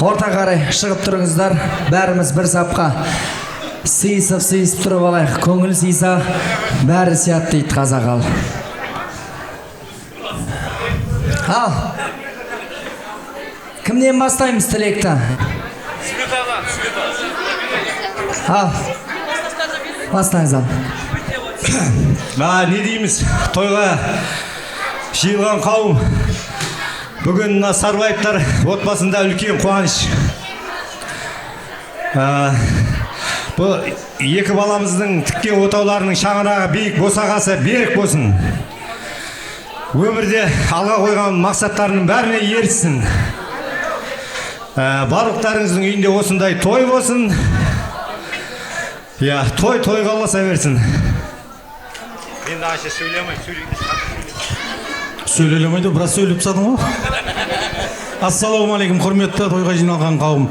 Орта қарай шығып тұрыңыздар. Бәріміз бір сапқа сыйысып тұрып алайық. Көңіл сыйса, бәрі сият дейді қазақ ал. Ал. Кімнен бастаймыз тілекті? Ал. Бастаңыз ал. Не дейміз, тойға жиылған қауым. Бүгін Сарбаевтар отбасында үлкен қуаныш. Бұл екі баламыздың тіккен отауларының шаңырағы биік, босағасы берік болсын. Өмірде алға қойған мақсаттарының бәріне ерсін. Барлықтарыңыздың үйінде осындай той болсын. Той қаласа берсін. Енді ашы сөйлемейді, біраз сөйлеп садың ғой. Ассалаумағалейкум, құрметті тойға жиналған қауым.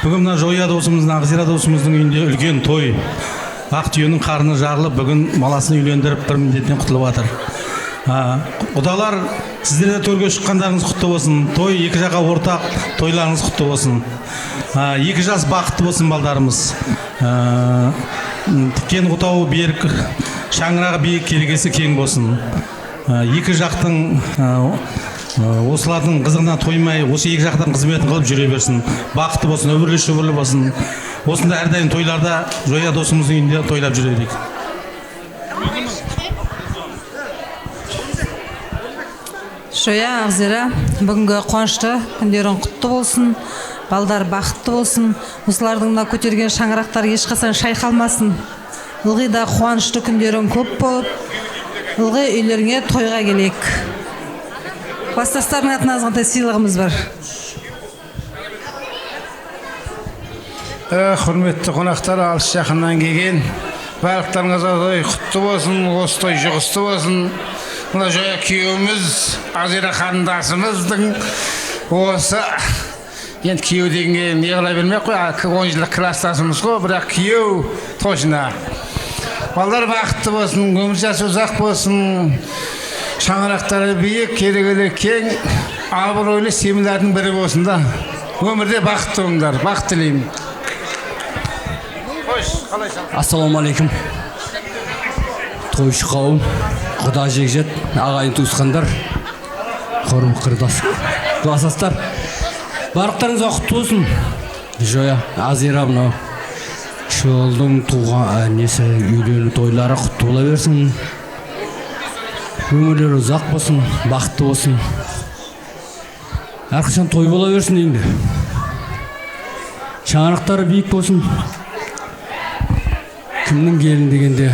Бүгін мына Жоя досымыздың, Ақзира досымыздың үйінде үлкен той. Ақ түйенің қарны жарылып, бүгін баласын үйлендіріп, бір міндеттен құтылып жатыр. Құдалар, сіздерде төрге шыққандарыңыз құтты болсын. Той екі жаққа ортақ, тойларыңыз құтты болсын. Екі жас бақытты болсын балдарымыз. Тіккен отауы берік, шаңырағы биік, керегесі кең болсын. Екі жақтың осылардың қызығына тоймай, осы екі жақтың қызметін қылып жүре берсін. Бақытты болсын, өмірлі шүбірлі болсын. Осында әрдайым тойларда Жоя досымыздың үйінде тойлап жүрелік. Жоя, Ақзира, бүгінгі қуанышты күндерің құтты болсын, балдар бақытты болсын, осылардың көтерген шаңырақтар ешқашан шайқалмасын. Ылғи да қуанышты күндерің көп болып, ылғи үйлеріңе тойға келек. Бастастардың атынан азғантай сыйлығымыз бар. Құрметті қонақтар, алыс жақыннан келген, барлықтарыңызға той құтты болсын, осы той жұғысты болсын. Мына Жоя күйеуіміз, Ақзира қарындасымыздың осы енді күйеу дегенге не қыла бермей қой, 10 жылдық класстасымыз ғой, бірақ күйеу точно. Балдар бақытты болсын, өмір жасы ұзақ болсын, шаңырақтары биік, керегелі кең, абыройлы семьялардың бірі болсын да. Өмірде бақытты болыңдар, бақыт тілеймін. Ассалаумағалейкум. Тойшы қауым, құда жекжет, ағайын туысқандар, құрбы құрдас, классастар. Барлықтарыңызға құтты болсын. Жоя, Ақзира мынау шылдың туған несі үйлену тойлары құтты бола берсін. Өмірлері ұзақ болсын, бақытты болсын. Әрқашан той бола берсін деймді. Шаңырақтары биік болсын. Кімнің келін дегенде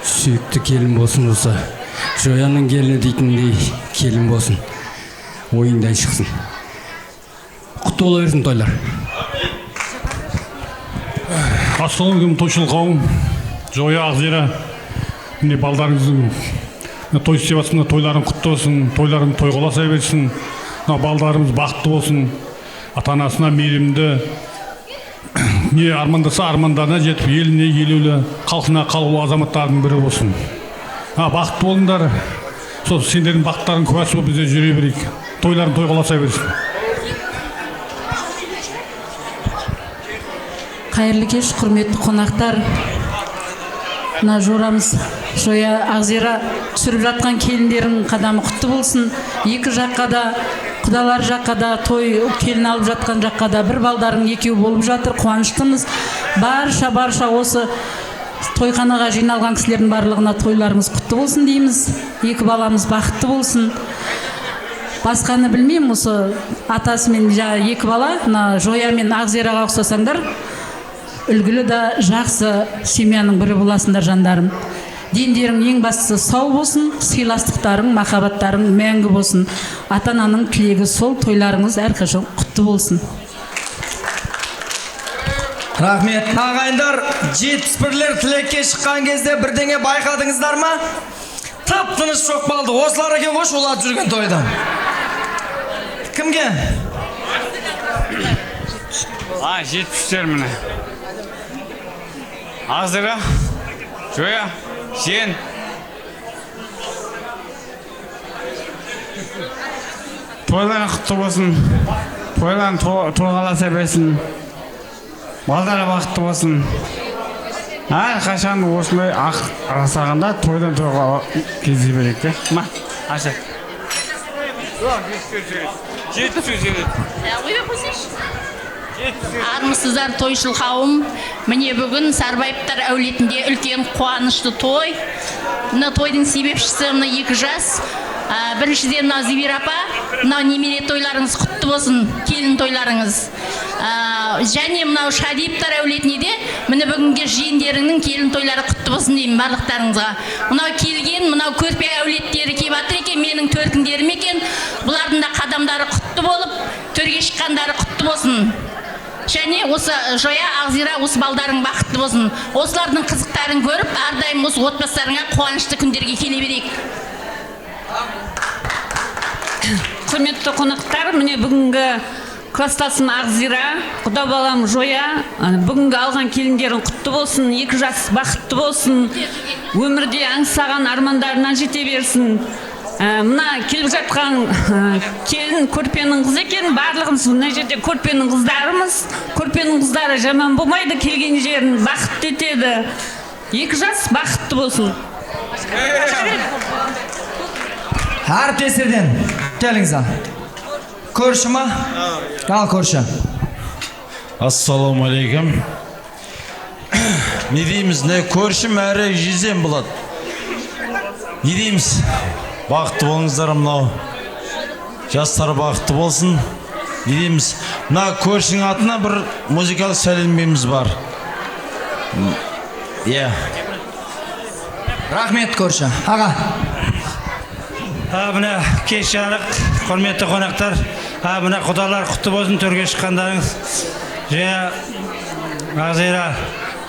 сүйікті келін болсын осы. Жояның келіні дейтіндей келін болсын. Ойындан шықсын. Құтты бола берсін тойлар. Ассалаумағалейкум, тойшыл қауым. Жоя, Ақзира, міне балдарыңыздың той істеватсында тойларың құтты болсын, тойларың той қоласа берсін. Балдарымыз бақытты болсын, ата-анасына мейірімді, не армандаса армандарына жетіп, еліне елеулі, халқына қалулы азаматтардың бірі болсын. Бақытты болыңдар, сол сендердің бақыттарың куәсі болып бізде жүре берейік. Тойларың той қоласа берсін. Қайырлы кеш, құрметті қонақтар. Мына жорамыз Жоя, Ақзира түсіріп жатқан келіндердің қадамы құтты болсын. Екі жаққа да, құдалар жаққа да, той келін алып жатқан жаққа да бір балдарың екеу болып жатыр. Қуаныштымыз. Барша осы тойханаға жиналған кісілердің барлығына тойларыңыз құтты болсын дейміз. Екі баламыз бақытты болсын. Басқаны білмеймін, осы атасымен екі бала, Жоя мен Ақзираға ұқсасаңдар, үлгілі да жақсы семьяның бірі боласыңдар жандарым. Дендерің ең бастысы сау болсын, сыйластықтарың, махаббаттарың мәңгі болсын. Ата-ананың тілегі сол, тойларыңыз әрқашан құтты болсын. Рахмет. Ағайындар, 71-лер тілекке шыққан кезде бірдеңе байқадыңыздар ма? Тап-тыныш жоқ балды. Осылар екен ғой шулап жүрген тойда. Кімге? 70-лер міне. Ақзира, Жоя, сен. Тойларың құтты болсын. Тойларың тойлағаласа берсін. Балдары бақытты болсын. Қашан осындай ақ расағанда тойдан тойға кездесе берейік те. Ма, аша. Армысыздар тойшыл қауым. Міне бүгін Сарбаевтар әулетінде үлкен қуанышты той. Мына тойдың себепшісі мына 2 жас. Біріншіден мына Зибир апа, мына немере тойларыңыз құтты болсын, келін тойларыңыз. Және мынау Шадиевтар әулетіне де міне бүгінгі жиендеріңнің келін тойлары құтты болсын деймін барлықтарыңызға. Мынау келген, мынау көрпе әулеттері келіп жатыр екен, менің төркіндерім екен. Бұлардың да қадамдары құтты болып, төрге шыққандары құтты болсын. Және осы Жоя, Ақзира, осы балдарың бақытты болсын. Осылардың қызықтарын көріп, әрдайым осы отбасыларыңа қуанышты күндерге келе берейік. Құрметті қонақтар, міне бүгінгі кластасым Ақзира, құда балам Жоя, бүгінгі алған келіндерің құтты болсын, 2 жас бақытты болсын, өмірде аңсаған армандарына жете берсін. Мына келіп жатқан келін көрпенің қызы екен, барлығымыз мына жерде көрпенің қыздарымыз. Көрпенің қыздары жаман болмайды, келген жерін бақытты етеді. 2 жас бақытты болсын. Әріптестерден келіңіз. Көрші ма? Ал көрші. Ассаламу алейкум. Не дейміз, не көршім әрі жезен болады. Не дейміз? Бақытты болыңыздар, мынау жастар бақытты болсын. Не дейміз? Мына көршінің атына бір музыкалық сәлеміміз бар. Рахмет көрші. Аға. Мына кеш жарық, құрметті қонақтар. Мына құдалар құтты болсын, төрге шыққандарыңыз. Ақзира,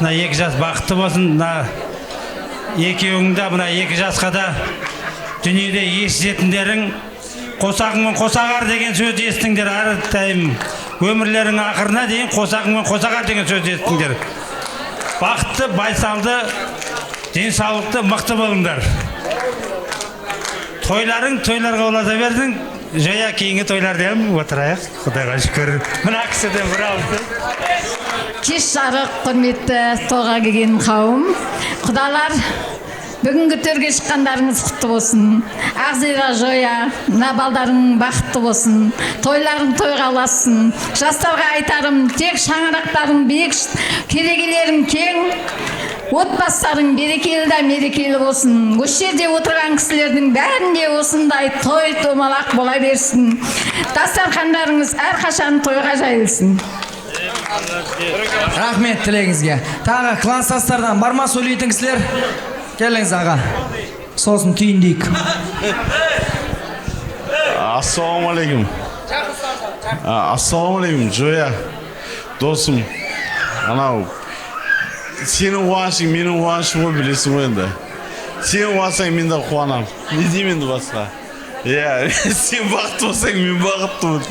мына 2 жас бақытты болсын. Екеуіңді мына 2 жасқа да дүниеде естетіндерің қосағыңмен қосағар деген сөз естіңдер әрдайым. Өмірлерің ақырына дейін қосағыңмен қосағар деген сөз естіңдер. Бақытты, байсалды, денсаулықты мықты болыңдар. Тойларың тойларға олата бердің. Жоя кейінгі тойларден отырайық. Құдайға шүкір. Мына кісіден бір алды. Кеш жарық, құрметті тойға келген қауым. Құдалар, бүгінгі төрге шыққандарыңыз құтты болсын. Ақзира, Жоя, мына балдарың бақытты болсын. Тойларың тойға ұласын. Жастарға айтарым, тек шаңырақтарың биік, керегелерің кең, отбасыларың берекелі да мерекелі болсын. Осы жерде отырған кісілердің бәрінде осындай той томалақ бола берсін. Дастархандарыңыз әрқашан тойға жайылсын. Рахмет тілегіңізге. Тағы класстастардан бар ма сөйлейтін кісілер? Келіңіз аға. Сосын түйіндейік. Ассаламу алейкум. Ассаламу алейкум, Жоя. Досым, анау, сенің қуанышың, менің қуанышым ғой, білесің ғой енді. Сен қуансаң, мен де қуанам. Не деймін енді басқа? Сен бақытты болсаң, мен бақыттымын.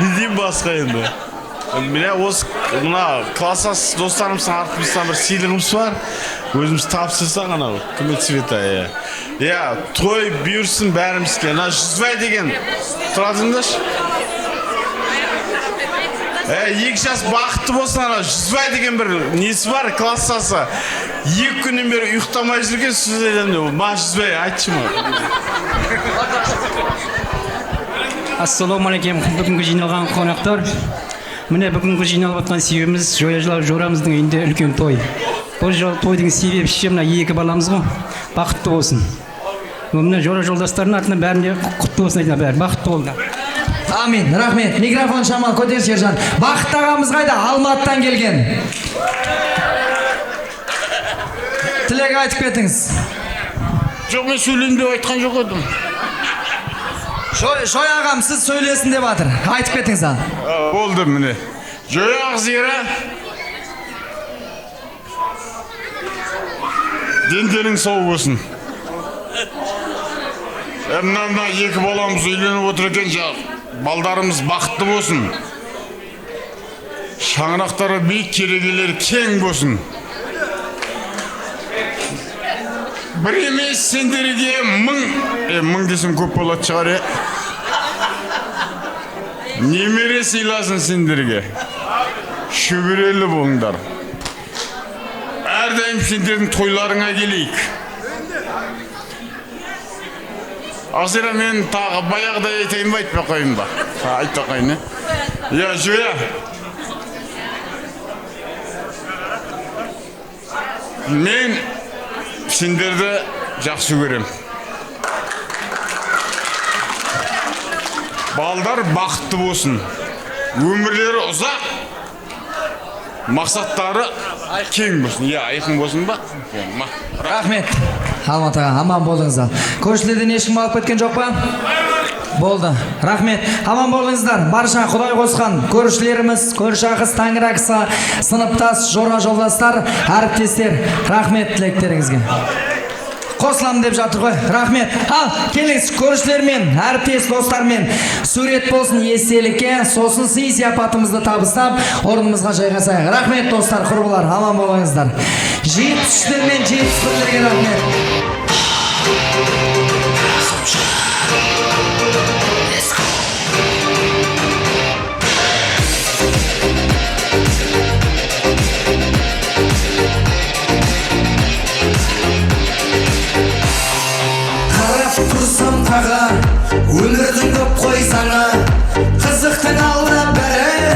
Не деймін басқа енді? Мына класстас достарымыздың артымыздан бір сыйлығымыз бар. Өзіміз тапсырсаң анау, күмет цвета. Той бұйырсын бәрімізге. Ана Жүзбай деген тұратыңдаршы. 2 жас бақытты болсын, ана Жүзбай деген бір несі бар, класстасы. 2 күннен бері ұйықтамай жүрген сөз айтамын. Ма Жүзбай, айтшы ма. Ассаламу алейкум, бүгінгі жиналған қонақтар. Міне бүгінгі жиналып отқан себебіміз Жорамыздың үйінде үлкен той. Бұл тойдың себепшісі мына 2 баламыз ғой, бақытты болсын. Міне Жора жолдастарының атынан бәріне құтты болсын айтына бәрі, бақытты болыңдар. Амин, рахмет. Микрофон шамал көтер сержан. Бақытты ағамыз қайда? Алматыдан келген. Тілек айтып кетіңіз. Жоқ, мен сөйлейін деп айтқан жоқ едім. Жоя ағам, сіз сөйлесін деп жатыр. Айтып кетіңіз аға. Болды міне. Жоя, Ақзира. Дендерің сау болсын. Мына 2 баламыз үйленіп отыр екен, балдарымыз бақытты болсын. Шаңырақтары биік, керегелері кең болсын. Бір емес сендерге 1000 десем көп болады шығар. немере сыйласын сендерге. Шөберелі болыңдар. Әрдайым сендердің тойларыңа келейік. Азира мен тағы баяғыда айтайын ба, айтпай қойын ба? Айтпай қойын, Я, Жоя. Мен сендерді жақсы көрем. Балдар бақытты болсын. Өмірлері ұзақ. Мақсаттары кең болсын. Айқын болсын ба? Рахмет. Алматыға аман болдыңыздар. Көршілерден ешкім алып кеткен жоқ па? Болды. Рахмет. Аман болыңыздар. Барша Құдай қосқан көршілеріміз, көрші ағыс, тәңір ақысы, сыныптас, жора жолдастар, әріптестер. Рахмет тілектеріңізге. Қосылам деп жатыр ғой. Рахмет. Ал, келіңіз көршілермен, әріптес достармен сурет болсын естелікке, сосын сый сияпатымызды табыстап, орнымызға жайғасайық. Рахмет достар, құрбылар, аман болыңыздар. 73-лер мен 71-лерге рахмет. Тұрсам таға, өмірдің көп қой заңы, қызықтың алда бәрі.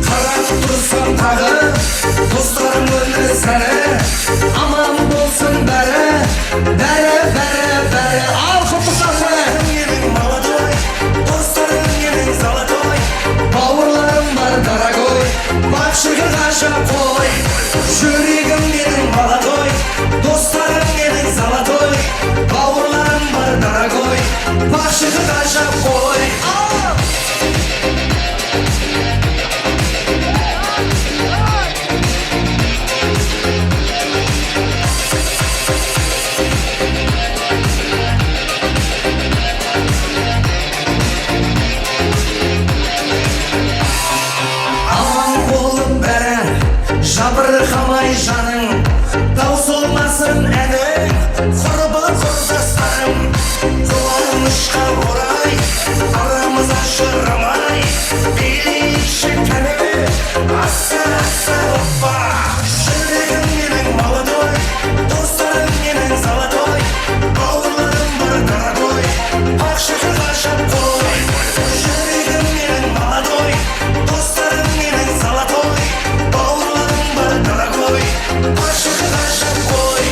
Қарап тұрсам тағы, достарым өмір сәрі, аман болсын бәрі. Ал құттықтап қой. Менің молодой, достарым менің золотой, бауырларым бар дорогой, бақшығы ғажап қой. Жүрегім менің молодой, достарым менің золотой, бауырларым бар дорогой, бақшығы ғажап қой. Аман болып бәрі, жабырқамай жаның, таусылмасын әнің, құрбы құрдастарым. Қуанышқа орай, арамыз ажырамай, билейікші кәні, аса оппа. Жүрегім менің молодой, достарым менің золотой, бауырларым бар дорогой, бақшығы ғажап қой. Жүрегім менің молодой, достарым менің золотой, бауырларым бар дорогой, бақшығы ғажап қой.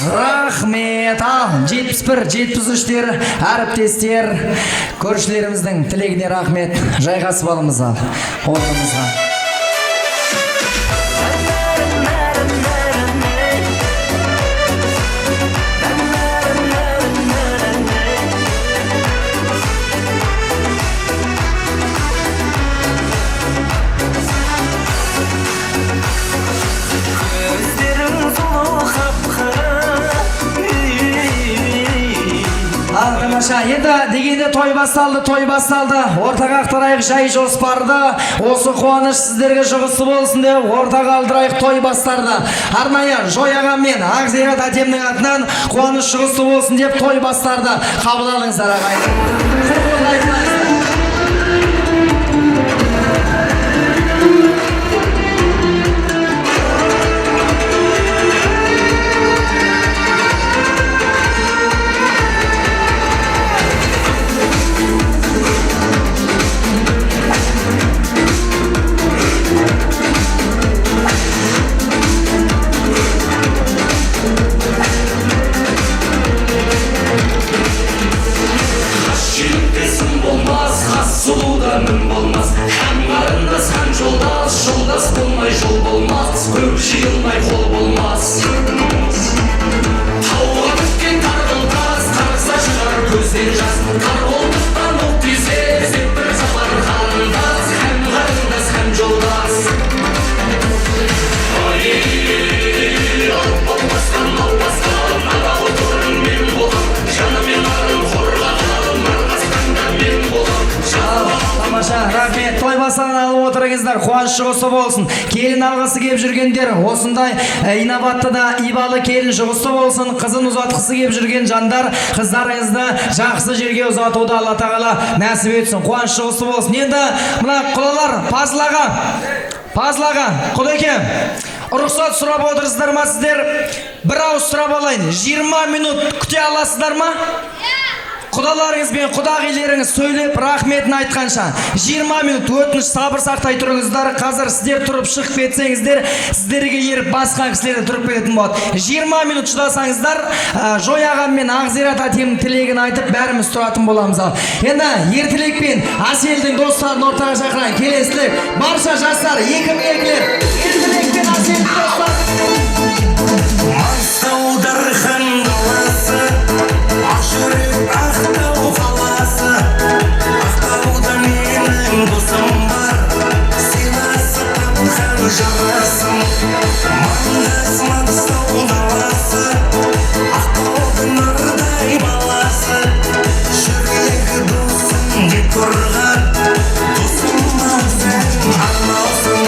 Рахмет. Ал, 71-73-лер әріптестер, көршілеріміздің тілегіне рахмет. Жайғасып алыңыз ал, орнымызға. Тамаша, енді дегенде той басталды. Ортаға ақтарайық жай жоспарды. Осы қуаныш сіздерге жұғысы болсын деп ортаға алдырайық той бастарды. Арнайы Жояға мен Ақзира тәтемнің атынан қуаныш жұғысы болсын деп той бастарды. Қабыл алыңыздар ағайын. той басынан алып отырыңыздар. Қуаныш жұғысы болсын. Келін алғысы кеп жүргендер, осындай инабатты да ибалы келін жұғысы болсын. Қызын ұзатқысы кеп жүрген жандар, қыздарыңызды жақсы жерге ұзатуды Алла тағала нәсіп етсін. Қуаныш жұғысы болсын. Енді мына құлалар Пазлаға, Құлеке, рұқсат сұрап отырсыздар ма сіздер? Бір ауыз сұрап алайын. 20 минут күте аласыздар ма? Құдаларыңыз бен құдағилеріңіз сөйлеп рахметін айтқанша 20 минут өтініш сабыр сақтай тұрыңыздар. Қазір сіздер тұрып шығып кетсеңіздер, сіздерге еріп басқа кісілер тұрып кететін болады. 20 минут шыдасаңыздар, Жояға мен Ақзира тәтемнің тілегін айтып бәріміз тұратын боламыз. Енді ертілекпен Аселдің достарын ортаға шақырайын. Келесілік барша жастар, екі-екілер. Ертілекпен Аселдің достарын. Маңғыстау-Дархан қаласы, Ақжүрек Ақтау қаласы, Ақтауда менің досым бар, сыйласып тапқан жарасым. Маңғыстау қаласы, Ақтаудың нұрдай баласы, жүрегі досым деп тұрған, досым-ау сен арнаусың,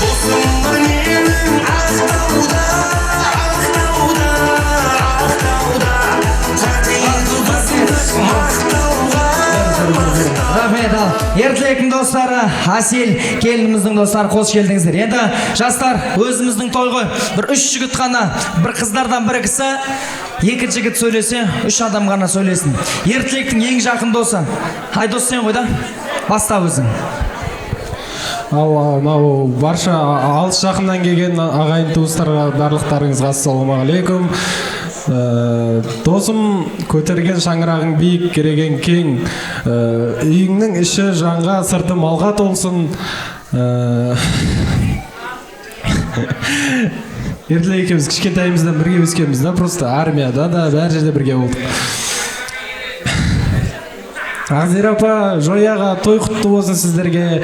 досым-ау менің Ақтауда. Рахмет. Ертілектің достары, Асел келініміздің достары, қош келдіңіздер. Енді жастар, өзіміздің той ғой. Бір 3 жігіт қана, бір қыздардан бір кісі, 2 жігіт сөйлесе, 3 адам ғана сөйлесін. Ертілектің ең жақын досы. Айдос сен ғой да? Баста өзің. Мынау барша алыс жақыннан келген ағайын туыстарға барлықтарыңызға ассалаумағалейкум. Досым, көтерген шаңырағың биік, кереген кең, үйіңнің іші жанға, сырты малға толсын. Ертілі екеуміз кішкентайымыздан бірге өскенбіз да, просто армияда да бәр жерде бірге болдық. Ақзира апа, Жояға той құтты болсын сіздерге.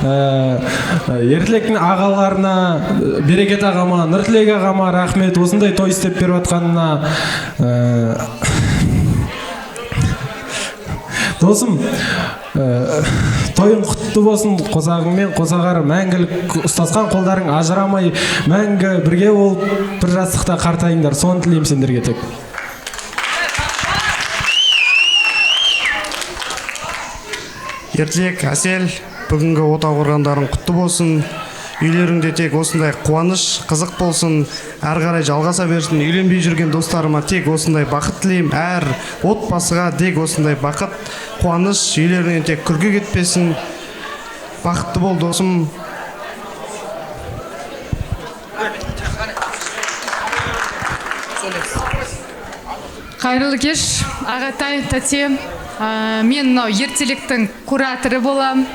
Ертілектің ағаларына, Берекет ағама, Нұртілек ағама рахмет, осындай той істеп беріп атқанына. Досым, тойың құтты болсын, қосағыңмен қосағар мәңгілік ұстасқан қолдарың ажырамай, мәңгі бірге болып бір жастықта қартайыңдар. Соны тілеймін сендерге тек. Ертілек, Асел, бүгінгі отау құрғандарың құтты болсын. Үйлеріңде тек осындай қуаныш, қызық болсын. Әрі қарай жалғаса берсін. Үйленбей жүрген достарыма тек осындай бақыт тілеймін. Әр отбасыға тек осындай бақыт, қуаныш, үйлерінен тек күлкі кетпесін. Бақытты бол, досым. Қайырлы кеш, ағатай, тәте. Мен мынау ертеліктің кураторы болам.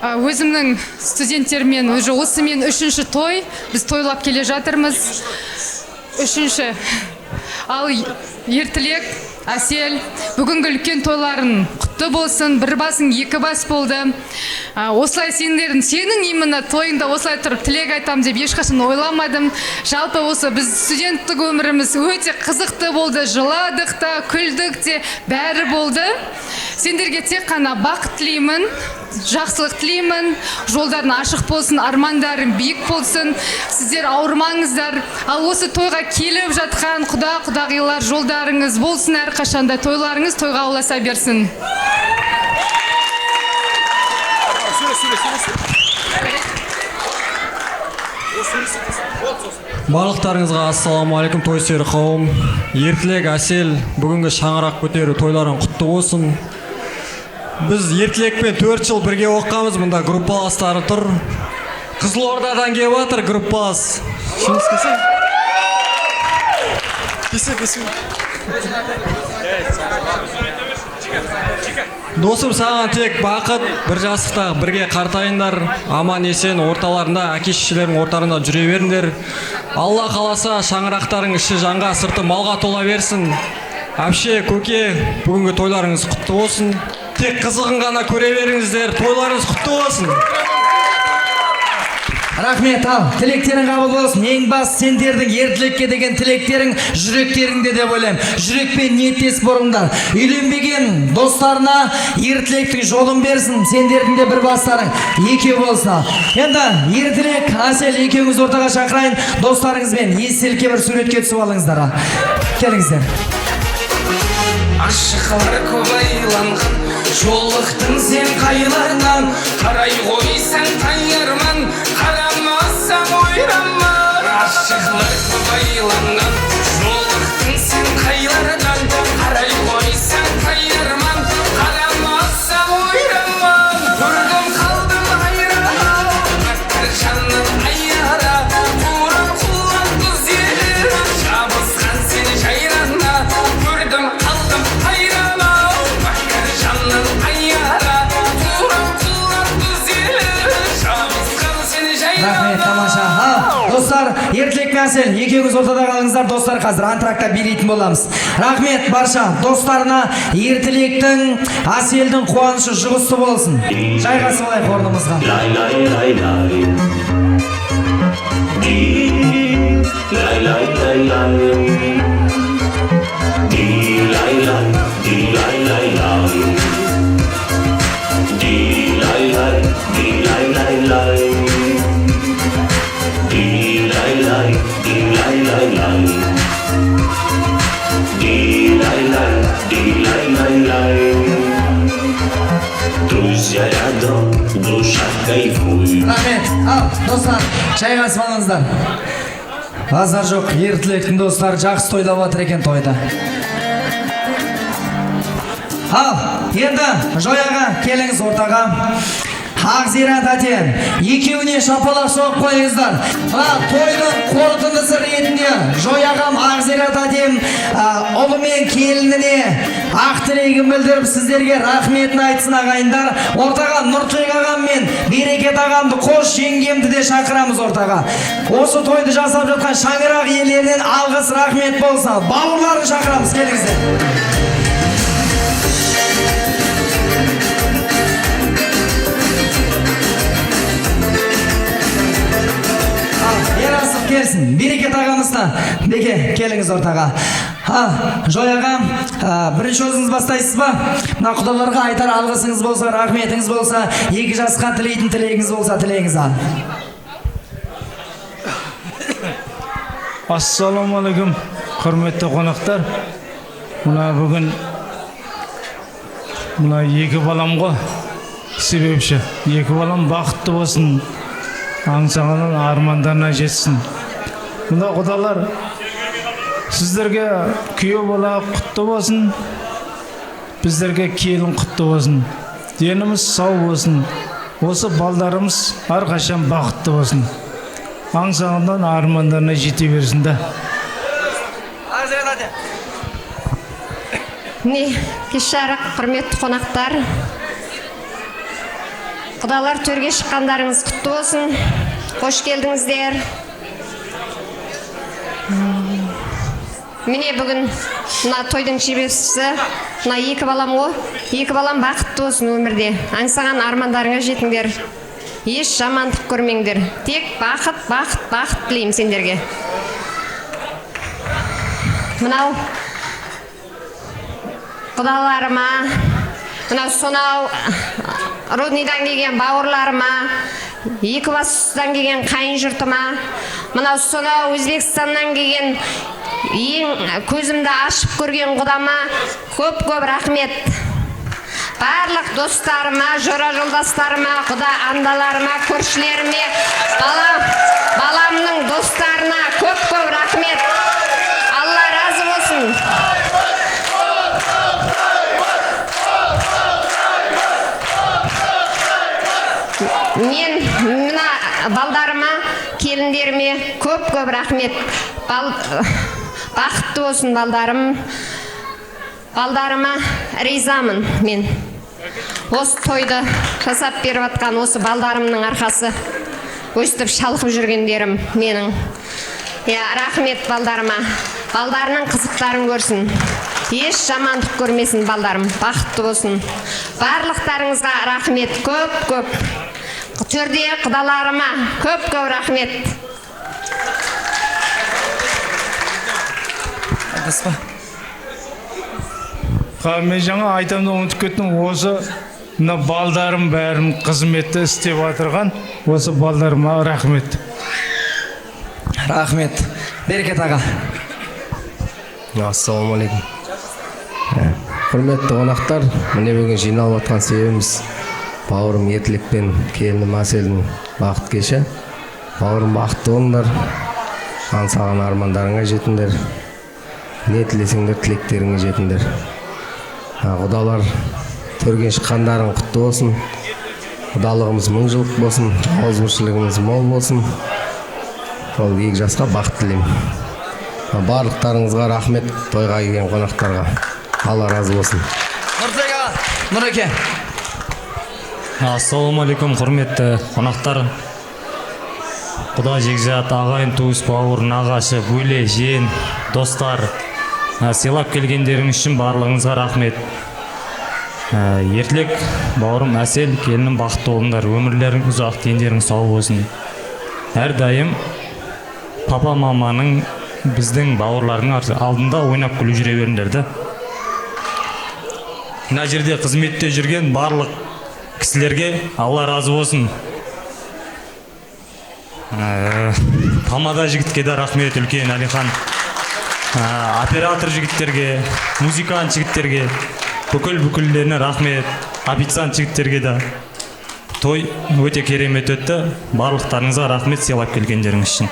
Өзімнің студенттермен уже осымен 3-ші той. Біз тойлап келе жатырмыз. 3-ші. Ал ертілек, Асел, бүгінгі үлкен тойларын құтты болсын. Бір басың 2 бас болды. Осылай сенің именно тойыңда осылай тұрып тілек айтам деп ешқашан ойламадым. Жалпы осы біз студенттік өміріміз өте қызықты болды. Жыладық та, күлдік те, бәрі болды. Сендерге тек қана бақыт тілеймін, жақсылық тілеймін. Жолдарын ашық болсын, армандарың биік болсын. Сіздер ауырмаңыздар. Ал осы тойға келіп жатқан құда-құдағилар жолдарыңыз болсын, әрқашанда тойларыңыз тойға ұласа берсін. Барлықтарыңызға ассалаумағалейкум, той сүйер қауым. Ертілек, Асел, бүгінгі шаңырақ көтеру тойларың құтты болсын. Біз ертілекпен 4 жыл бірге оққанбыз, мұнда группаластары тұр. Қызылордадан келіп жатыр группалас. Досым, саған тек бақыт, бір жастықта бірге қартайындар, аман есен орталарында, әке-шешелердің ортарында жүре беріңдер. Алла қаласа шаңырақтарың іші жанға, сырты малға тола берсін. Әпше, көке, бүгінгі тойларыңыз құтты болсын. Тек қызығын ғана көре беріңіздер, тойларыңыз құтты болсын. Рахмет, ал. Тілектерің қабыл болсын. Ең бас сендердің ертілікке деген тілектерің жүректеріңде деп ойлаймын. Жүрекпен ниеттес болыңдар. Үйленбеген достарына ертілектің жолын берсін. Сендердің де бір бастарың екеу болсын. Енді ертілек, Асел екеуіңіз ортаға шақырайын. Достарыңызбен естелікке бір суретке түсіп алыңыздар. Келіңіздер. Ашықлар көп айланған, жолықтың сен қайлардан, қарай қойсаң таңырман, қарамасаң ойраман. Ашықлар көп айланған, жолықтың сен қайлардан, қарай қойсаң таңырман, қарамасаң ойраман. Көрдім қалдым айран, бәттір жанның айара, қуран құлан күз елі, жабысқан сен жайрана. Көрдім қалдым айрана, бәттір жанның айара, қуран құлан күз елі, жабысқан сен жайрана. Рахмет, тамаша. Достар, ертілек пен Асел, екеуіңіз ортада қалыңыздар. Достар, қазір антракта билейтін боламыз. Рахмет барша достарына, ертілектің, Аселдің қуанышы жұғысты болсын. Жайғасып алайық орнымызға. Lay lay lay lay, lay lay lay lay, lay lay, lay lay lay, lay lay, lay lay lay, lay lay, lay lay lay, lay lay lay. Друзья рядом, душа кайфует. Рахмет, ал, достар, жайғасып алыңыздар. Азар жоқ, ертілектің достары жақсы тойлап жатыр екен тойда. Ал, енді Жояға келіңіз ортаға. Ақзира Татьян, екеуіне шапалақ соғып қойыңыздар. Тойдың қорытындысы ретінде Жояғам Ақзира Татьян ұлы мен келініне ақ тілегін білдіріп сіздерге рахметін айтсын ағайындар. Ортаға Нұртек ағам мен Берекет ағамды, қош жеңгемді де шақырамыз ортаға. Осы тойды жасап жатқан шаңырақ иелерінен алғыс рахмет болсын. Бауырларын шақырамыз, келіңіздер. Ерасып келсін, Берекет ағамызда. Беке, келіңіз ортаға. Жояға, бірінші өзіңіз бастайсыз ба? Мына құдаларға айтар алғысыңыз болса, рахметіңіз болса, екі жасқа тілейтін тілегіңіз болса, тілегіңіз ал. Ассалаумағалейкум, құрметті қонақтар. Мына бүгін мына екі балам ғой, себепші. Екі балам бақытты болсын, аңсағанын армандарына жетсін. Мына құдалар, сіздерге күйеу бала құтты болсын, біздерге келін құтты болсын, деніміз сау болсын, осы балдарымыз әрқашан бақытты болсын, аңсағандан армандарына жете берсін да. Міне, кеш жарық, құрметті қонақтар, құдалар төрге шыққандарыңыз құтты болсын, қош келдіңіздер. Міне бүгін мына тойдың шебершісі, мына екі балам ғой, екі балам бақытты болсын өмірде, аңсаған армандарыңа жетіңдер, еш жамандық көрмеңдер, тек бақыт, бақыт, бақыт тілеймін сендерге. Мынау құдаларыма, мынау сонау Роднидан келген бауырларыма, Екібастұздан келген қайын жұртыма, мынау сонау Өзбекстаннан келген ең көзімді ашып көрген құдама көп-көп рахмет. Барлық достарыма, жора жолдастарыма, құда андаларыма, көршілеріме, баламның достарына көп-көп рахмет. Алла разы болсын. Мен мына балдарыма, келіндеріме көп-көп рахмет. Бақытты болсын балдарым. Балдарыма ризамын мен. Осы тойды жасап беріп атқан осы балдарымның арқасы. Өстіп шалқып жүргендерім менің. Рахмет балдарыма. Балдарының қызықтарын көрсін. Еш жамандық көрмесін балдарым. Бақытты болсын. Барлықтарыңызға рахмет көп-көп. төрде құдаларыма көп рахмет. Мен жаңа айтамын да ұмытып кеттім. Осы мына балдарым бәрін қызметті істеп отырған. Осы балдарыма рахмет. Рахмет. Берекет аға. Ассалаумағалейкум. Құрметті қонақтар, міне бүгін жиналып отқан себебіміз бауырым Ерлік пен келінім Әселдің бақыт кеші. Бауырым бақытты болыңдар, аңсаған армандарыңа жетіңдер, не тілесеңдер тілектеріңе жетіңдер. Құдалар төрге шыққандарың құтты болсын, құдалығымыз мың жылдық болсын, ауызбіршілігіміз мол болсын. Ол екі жасқа бақыт тілеймін. Барлықтарыңызға рахмет, тойға келген қонақтарға. Алла разы болсын. Нұреке. Ассалаумағалейкум, құрметті қонақтар. Құда жекжат, ағайын, туыс, бауыр, нағашы, бөле, жиен, достар, сыйлап келгендерің үшін барлығыңызға рахмет. Ерлік, бауырым Әсел, келінім бақытты болыңдар, өмірлерің ұзақ, дендерің сау болсын. Әрдайым папа маманың біздің бауырлардың алдында ойнап күліп жүре беріңдер. Мына жерде қызметте жүрген барлық кісілерге Алла разы болсын. Тамада жігітке де рахмет үлкен, Әлихан. Оператор жігіттерге, музыкант жігіттерге, бүкілдеріне рахмет. Официант жігіттерге де. Той өте керемет өтті. Барлықтарыңызға рахмет сыйлап келгендеріңіз үшін.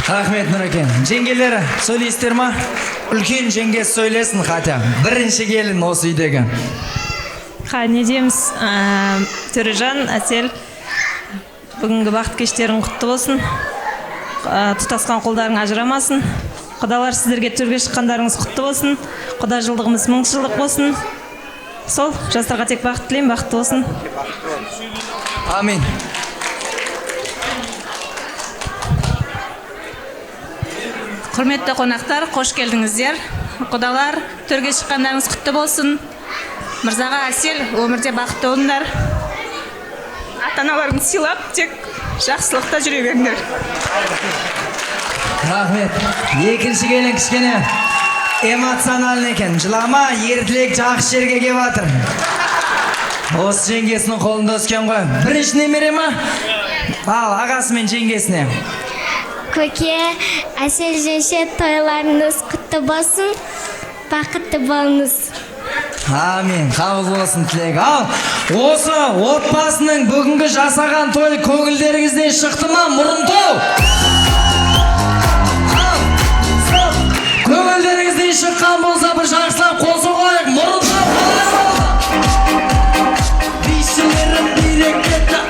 Рахмет, Нұреке. Жеңгелері сөйлейсіздер ма? Үлкен жеңге сөйлесін қатя. Бірінші келін осы үйдегі. Не дейміз, Төрежан, Әсел, бүгінгі бақыт кештерің құтты болсын. Тұтасқан қолдарың ажырамасын. Құдалар сіздерге төрге шыққандарыңыз құтты болсын. Құда жылдығымыз мың жылдық болсын. Сол, жастарға тек бақыт тілеймін, бақытты болсын. Амин. Құрметті қонақтар, қош келдіңіздер. Құдалар, төрге шыққандарыңыз құтты болсын. Мырзаға Әсел, өмірде бақытты болыңдар. Ата-аналарыңды сыйлап, тек жақсылықта жүре беріңдер. Рахмет. Екінші келін кішкене эмоциональный екен. Жылама, Ерлік жақсы жерге келіп жатыр. Осы жеңгесінің қолында өскен ғой. Бірінші немере ма? Ал, ағасы мен жеңгесіне. Көке, Әсел жеңше, тойларыңыз құтты болсын, бақытты болыңыз. Амин, қабыл болсын тілек. Ал, осы отбасының бүгінгі жасаған той көңілдеріңізден шықты ма? Мұрын той! Көңілдеріңізден шыққан болса бір жақсылап қоса қойық. Мұрын той! Бейшілерім берекетті.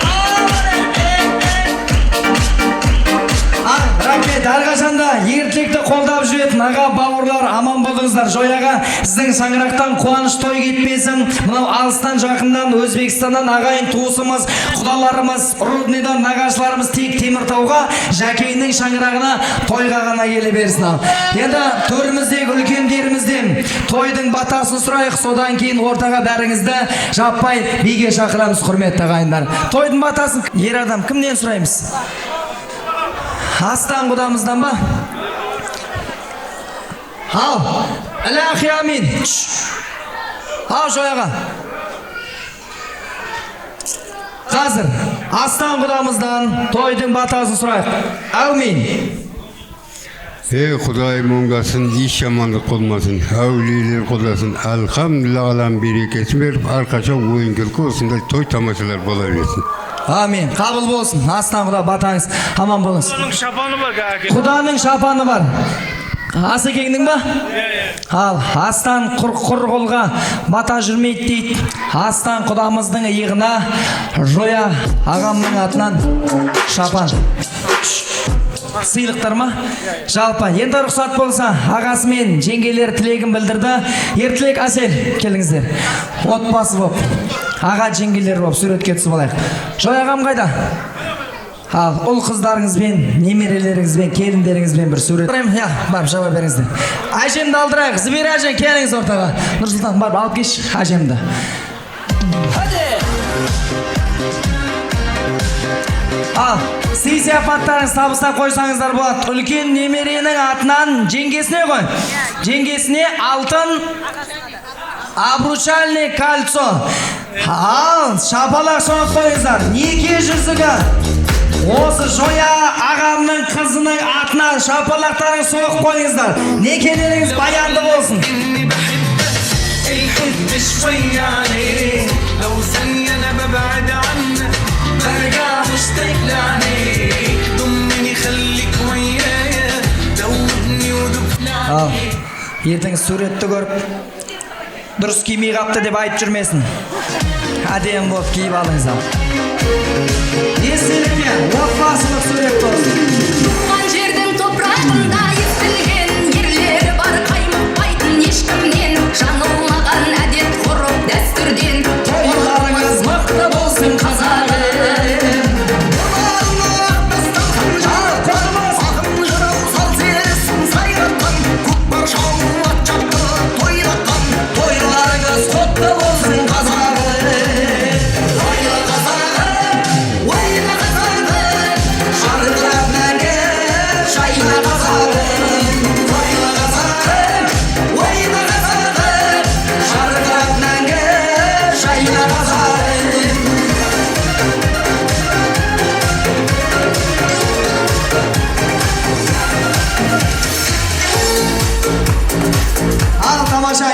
Рахмет, әрқашанда ертекті қолдап жүретін аға бауырлар, аман болыңыздар. Жояға сіздің шаңырақтан қуаныш той кетпесін. Мынау алыстан жақындан Өзбекстаннан ағайын туысымыз, құдаларымыз, Рудныйдан нағашыларымыз тек Теміртауға, Жәкейінің шаңырағына тойға ғана келе берсін. Енді төріміздегі үлкендерімізден тойдың батасын сұрайық, содан кейін ортаға бәріңізді жаппай биге шақырамыз, құрметті ағайындар. Тойдың батасын ер адам кімнен сұраймыз? Астан құдамыздан ба? Ал, әләхи амин. Ал, жояға. Қазір, астан құдамыздан тойдың батасын сұрайық. Әумин. Құдай мұңдасын, еш жамандық болмасын, әулиелер қолдасын, алхамдулилlah алам берекесін беріп, әрқашан ойын күлкі осындай той тамашалар бола берсін. Амин. Қабыл болсын. Астан құда батаңыз. Аман болыңыз. Құданың шапаны бар. Құданың шапаны бар. Асы кеңдің ба? Ал, астан құр қолға бата жүрмейді дейді. Астан құдамыздың иығына жоя ағамның атынан шапан. Сыйлықтар ма? Жалпа, енді рұқсат болса, ағасы мен жеңгелер тілегін білдірді. Ертілек Әсел, келіңіздер. Отбасы боп, аға жеңгелер боп суретке түсіп алайық. Жой ағам қайда? Ал, ұл қыздарыңызбен, немерелеріңізбен, келіндеріңізбен бір сурет. Я, барып жауап беріңіздер. Әжемді алдырайық, Зібер әжем, келіңіз ортаға. Нұрсұлтан, барып алып кеш әжемді. Hadi! сый сияпаттарыңызды табыстап қойсаңыздар болады. Үлкен немеренің атынан жеңгесіне қой. Жеңгесіне алтын обручальный кольцо. Ал шапалақ соғып қойыңыздар. Неке жүзігі осы Жоя ағамның қызының атынан шапалақтарын соғып қойыңыздар. Некелеріңіз баянды болсын. Ал ертең суретті көріп дұрыс кимей қапты деп айтып жүрмесін. Әдем болып киіп алыңыздар. Естелікке отбасылық сурет болсын. Туған жердің топырағында естілген ерлері бар, қаймықпайтын ешкімнен, жаңылмаған әдет ғұрып дәстүрден. Тойларыңыз мықты болсын қазағым. Тойларыңыз құтты болсын қазағым.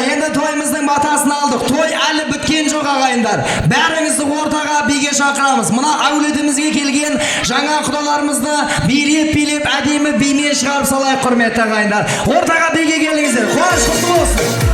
Енді тойымыздың батасын алдық. Той әлі біткен жоқ ағайындар. Бәріңізді ортаға биге шақырамыз. Мына әулетімізге келген жаңа құдаларымызды билеп әдемі бимен шығарып салайық, құрметті ағайындар. Ортаға биге келіңіздер. Қуаныш құтты болсын.